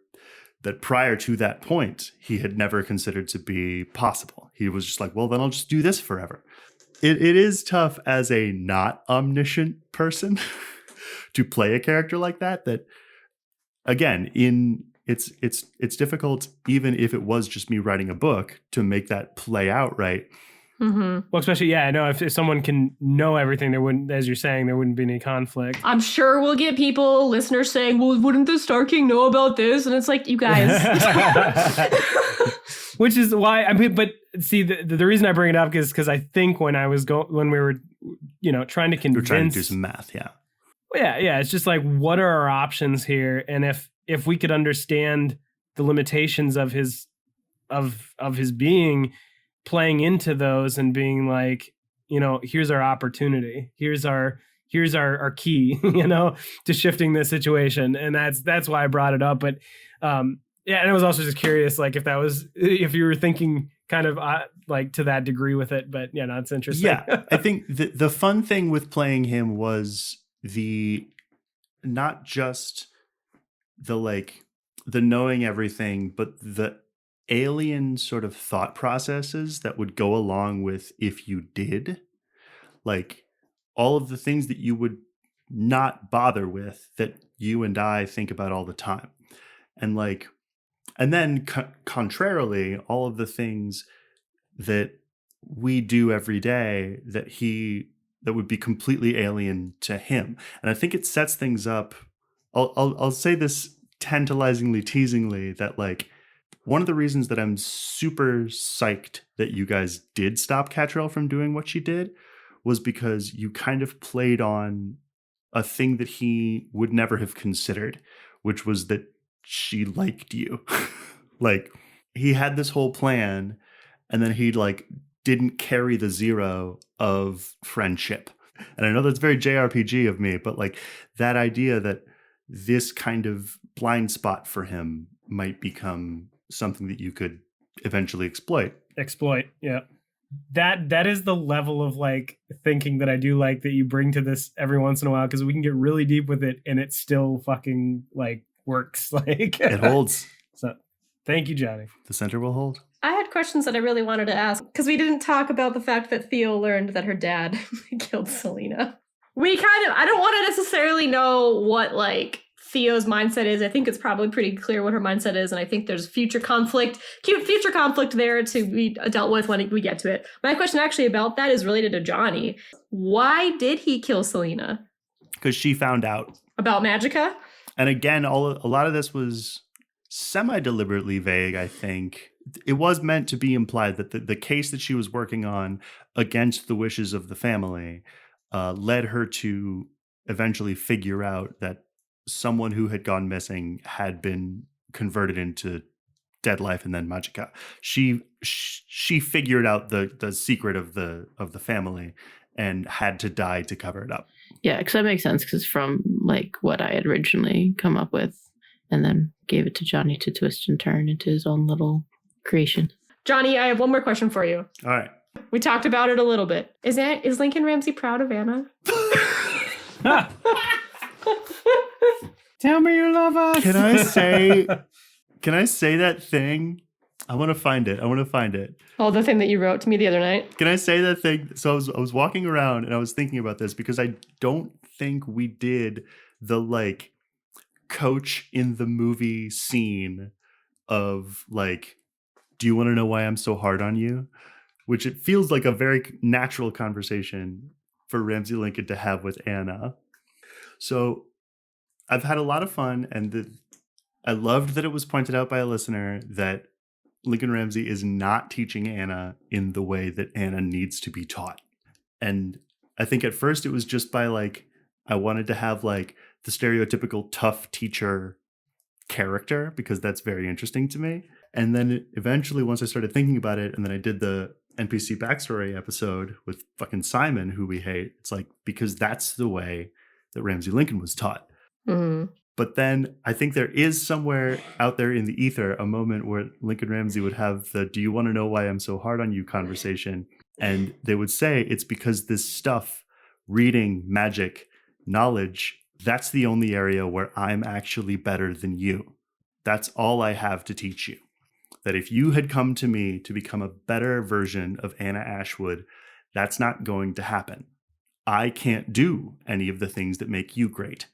that prior to that point, he had never considered to be possible. He was just like, well, then I'll just do this forever. It is tough as a not omniscient person to play a character like that. That again, it's difficult, even if it was just me writing a book, to make that play out right. Mm-hmm. Well, especially, I know if someone can know everything, there wouldn't, as you're saying, there wouldn't be any conflict. I'm sure we'll get listeners saying, well, wouldn't the Star King know about this? And it's like, you guys. Which is why, I mean, but see, the reason I bring it up is because I think when we were, trying to convince. We're trying to do some math, yeah. Yeah. It's just like, what are our options here? And if we could understand the limitations of his being, playing into those and being like, here's our opportunity, here's our key, to shifting this situation. And that's why I brought it up. But and I was also just curious, like if you were thinking kind of like to that degree with it. But it's interesting. Yeah, I think the fun thing with playing him was not just the knowing everything, but the alien sort of thought processes that would go along with if you did, like all of the things that you would not bother with that you and I think about all the time. And then contrarily, all of the things that we do every day that would be completely alien to him. And I think it sets things up. I'll say this tantalizingly, teasingly, that one of the reasons that I'm super psyched that you guys did stop Catrell from doing what she did was because you kind of played on a thing that he would never have considered, which was that she liked you. He had this whole plan, and then he didn't carry the zero of friendship. And I know that's very JRPG of me, but that idea that this kind of blind spot for him might become something that you could eventually exploit. Yeah. That is the level of thinking that I do like that you bring to this every once in a while, because we can get really deep with it and it still fucking works. It holds. So thank you, Johnny. The center will hold. I had questions that I really wanted to ask, because we didn't talk about the fact that Theo learned that her dad killed Selena. I don't want to necessarily know what Theo's mindset is. I think it's probably pretty clear what her mindset is, and I think there's future conflict there to be dealt with when we get to it. My question actually about that is related to Johnny. Why did he kill Selena? Because she found out about Magica. And again, a lot of this was semi-deliberately vague, I think. It was meant to be implied that the case that she was working on against the wishes of the family led her to eventually figure out that someone who had gone missing had been converted into dead life and then Magica. She figured out the secret of the family and had to die to cover it up. Yeah, because that makes sense, because from what I had originally come up with, and then gave it to Johnny to twist and turn into his own little creation. Johnny, I have one more question for you. All right. We talked about it a little bit. Is Lincoln Ramsey proud of Anna? Tell me you love us. Can I say that thing? I want to find it. Oh, the thing that you wrote to me the other night? Can I say that thing? So I was walking around and I was thinking about this, because I don't think we did the coach in the movie scene of do you want to know why I'm so hard on you? Which it feels like a very natural conversation for Ramsey Lincoln to have with Anna. So I've had a lot of fun, and I loved that it was pointed out by a listener that Lincoln Ramsey is not teaching Anna in the way that Anna needs to be taught. And I think at first it was just by I wanted to have the stereotypical tough teacher character, because that's very interesting to me. And then eventually, once I started thinking about it, and then I did the NPC backstory episode with fucking Simon, who we hate, it's because that's the way that Ramsey Lincoln was taught. Mm-hmm. But then I think there is somewhere out there in the ether a moment where Lincoln Ramsey would have the "do you want to know why I'm so hard on you" conversation. And they would say it's because this stuff, reading, magic, knowledge, that's the only area where I'm actually better than you. That's all I have to teach you. That if you had come to me to become a better version of Anna Ashwood, that's not going to happen. I can't do any of the things that make you great.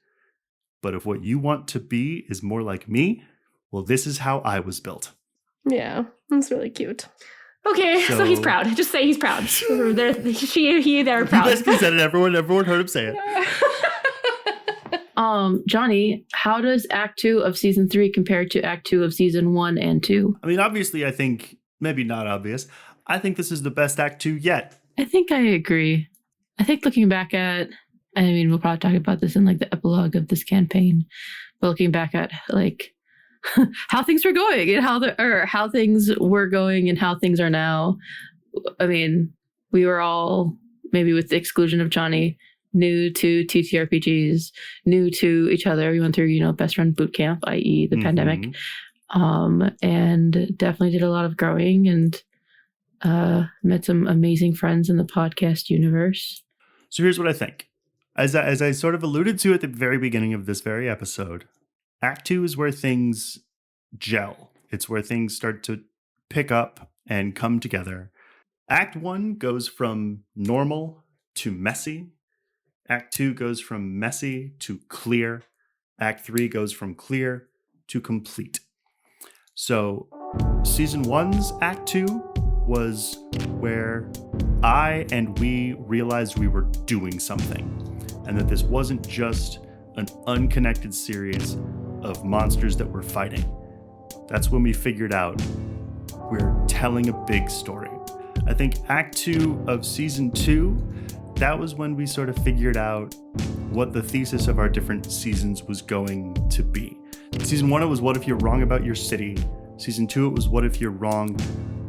But if what you want to be is more like me, well, this is how I was built. Yeah, that's really cute. Okay, so he's proud. Just say he's proud. They're proud. You basically said it. Everyone heard him say it. Jonny, how does Act 2 of Season 3 compare to Act 2 of Season 1 and 2? I mean, obviously, I think, maybe not obvious, I think this is the best Act 2 yet. I think I agree. I think looking back at, I mean, we'll probably talk about this in like the epilogue of this campaign, but looking back at like how things were going and how things were going and how things are now. I mean, we were all, maybe with the exclusion of Jonny, new to TTRPGs, new to each other. We went through, best friend boot camp, i.e. the pandemic, and definitely did a lot of growing and met some amazing friends in the podcast universe. So here's what I think. As I sort of alluded to at the very beginning of this very episode, Act 2 is where things gel. It's where things start to pick up and come together. Act 1 goes from normal to messy. Act 2 goes from messy to clear. Act 3 goes from clear to complete. So Season 1's Act 2 was where I and we realized we were doing something, and that this wasn't just an unconnected series of monsters that we're fighting. That's when we figured out we're telling a big story. I think Act 2 of Season 2, that was when we sort of figured out what the thesis of our different seasons was going to be. Season 1, it was what if you're wrong about your city. Season 2, it was what if you're wrong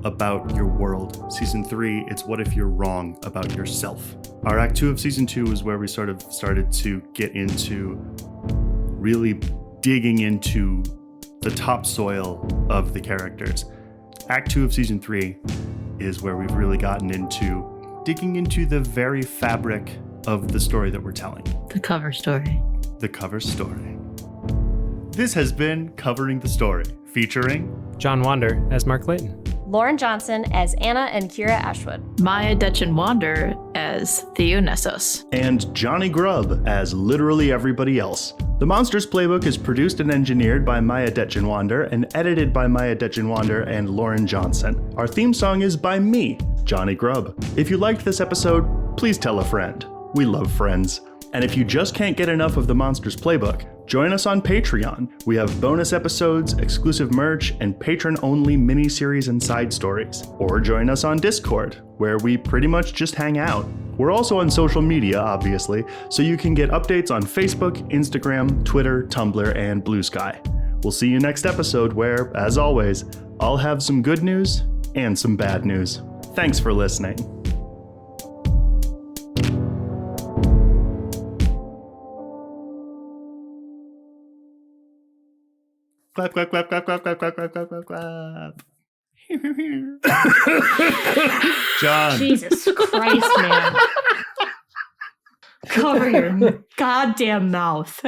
about your world. Season 3, it's what if you're wrong about yourself. Our Act 2 of Season 2 is where we sort of started to get into really digging into the topsoil of the characters. Act 2 of Season 3 is where we've really gotten into digging into the very fabric of the story that we're telling. The cover story. The cover story. This has been Covering the Story, featuring Detjen-Wander as Mark Clayton, Lauren Johnson as Anna and Kira Ashwood, Miah Detjen-Wander as Theo Nessos, and Jonny Grubb as literally everybody else. The Monsters Playbook is produced and engineered by Miah Detjen-Wander and edited by Miah Detjen-Wander and Lauren Johnson. Our theme song is by me, Jonny Grubb. If you liked this episode, please tell a friend. We love friends. And if you just can't get enough of the Monsters Playbook, join us on Patreon. We have bonus episodes, exclusive merch, and patron-only mini-series and side stories. Or join us on Discord, where we pretty much just hang out. We're also on social media, obviously, so you can get updates on Facebook, Instagram, Twitter, Tumblr, and Blue Sky. We'll see you next episode where, as always, I'll have some good news and some bad news. Thanks for listening. Clap, clap, clap, clap, clap, clap, clap, clap, clap, clap, clap. John. Jesus Christ, man. Cover your goddamn mouth.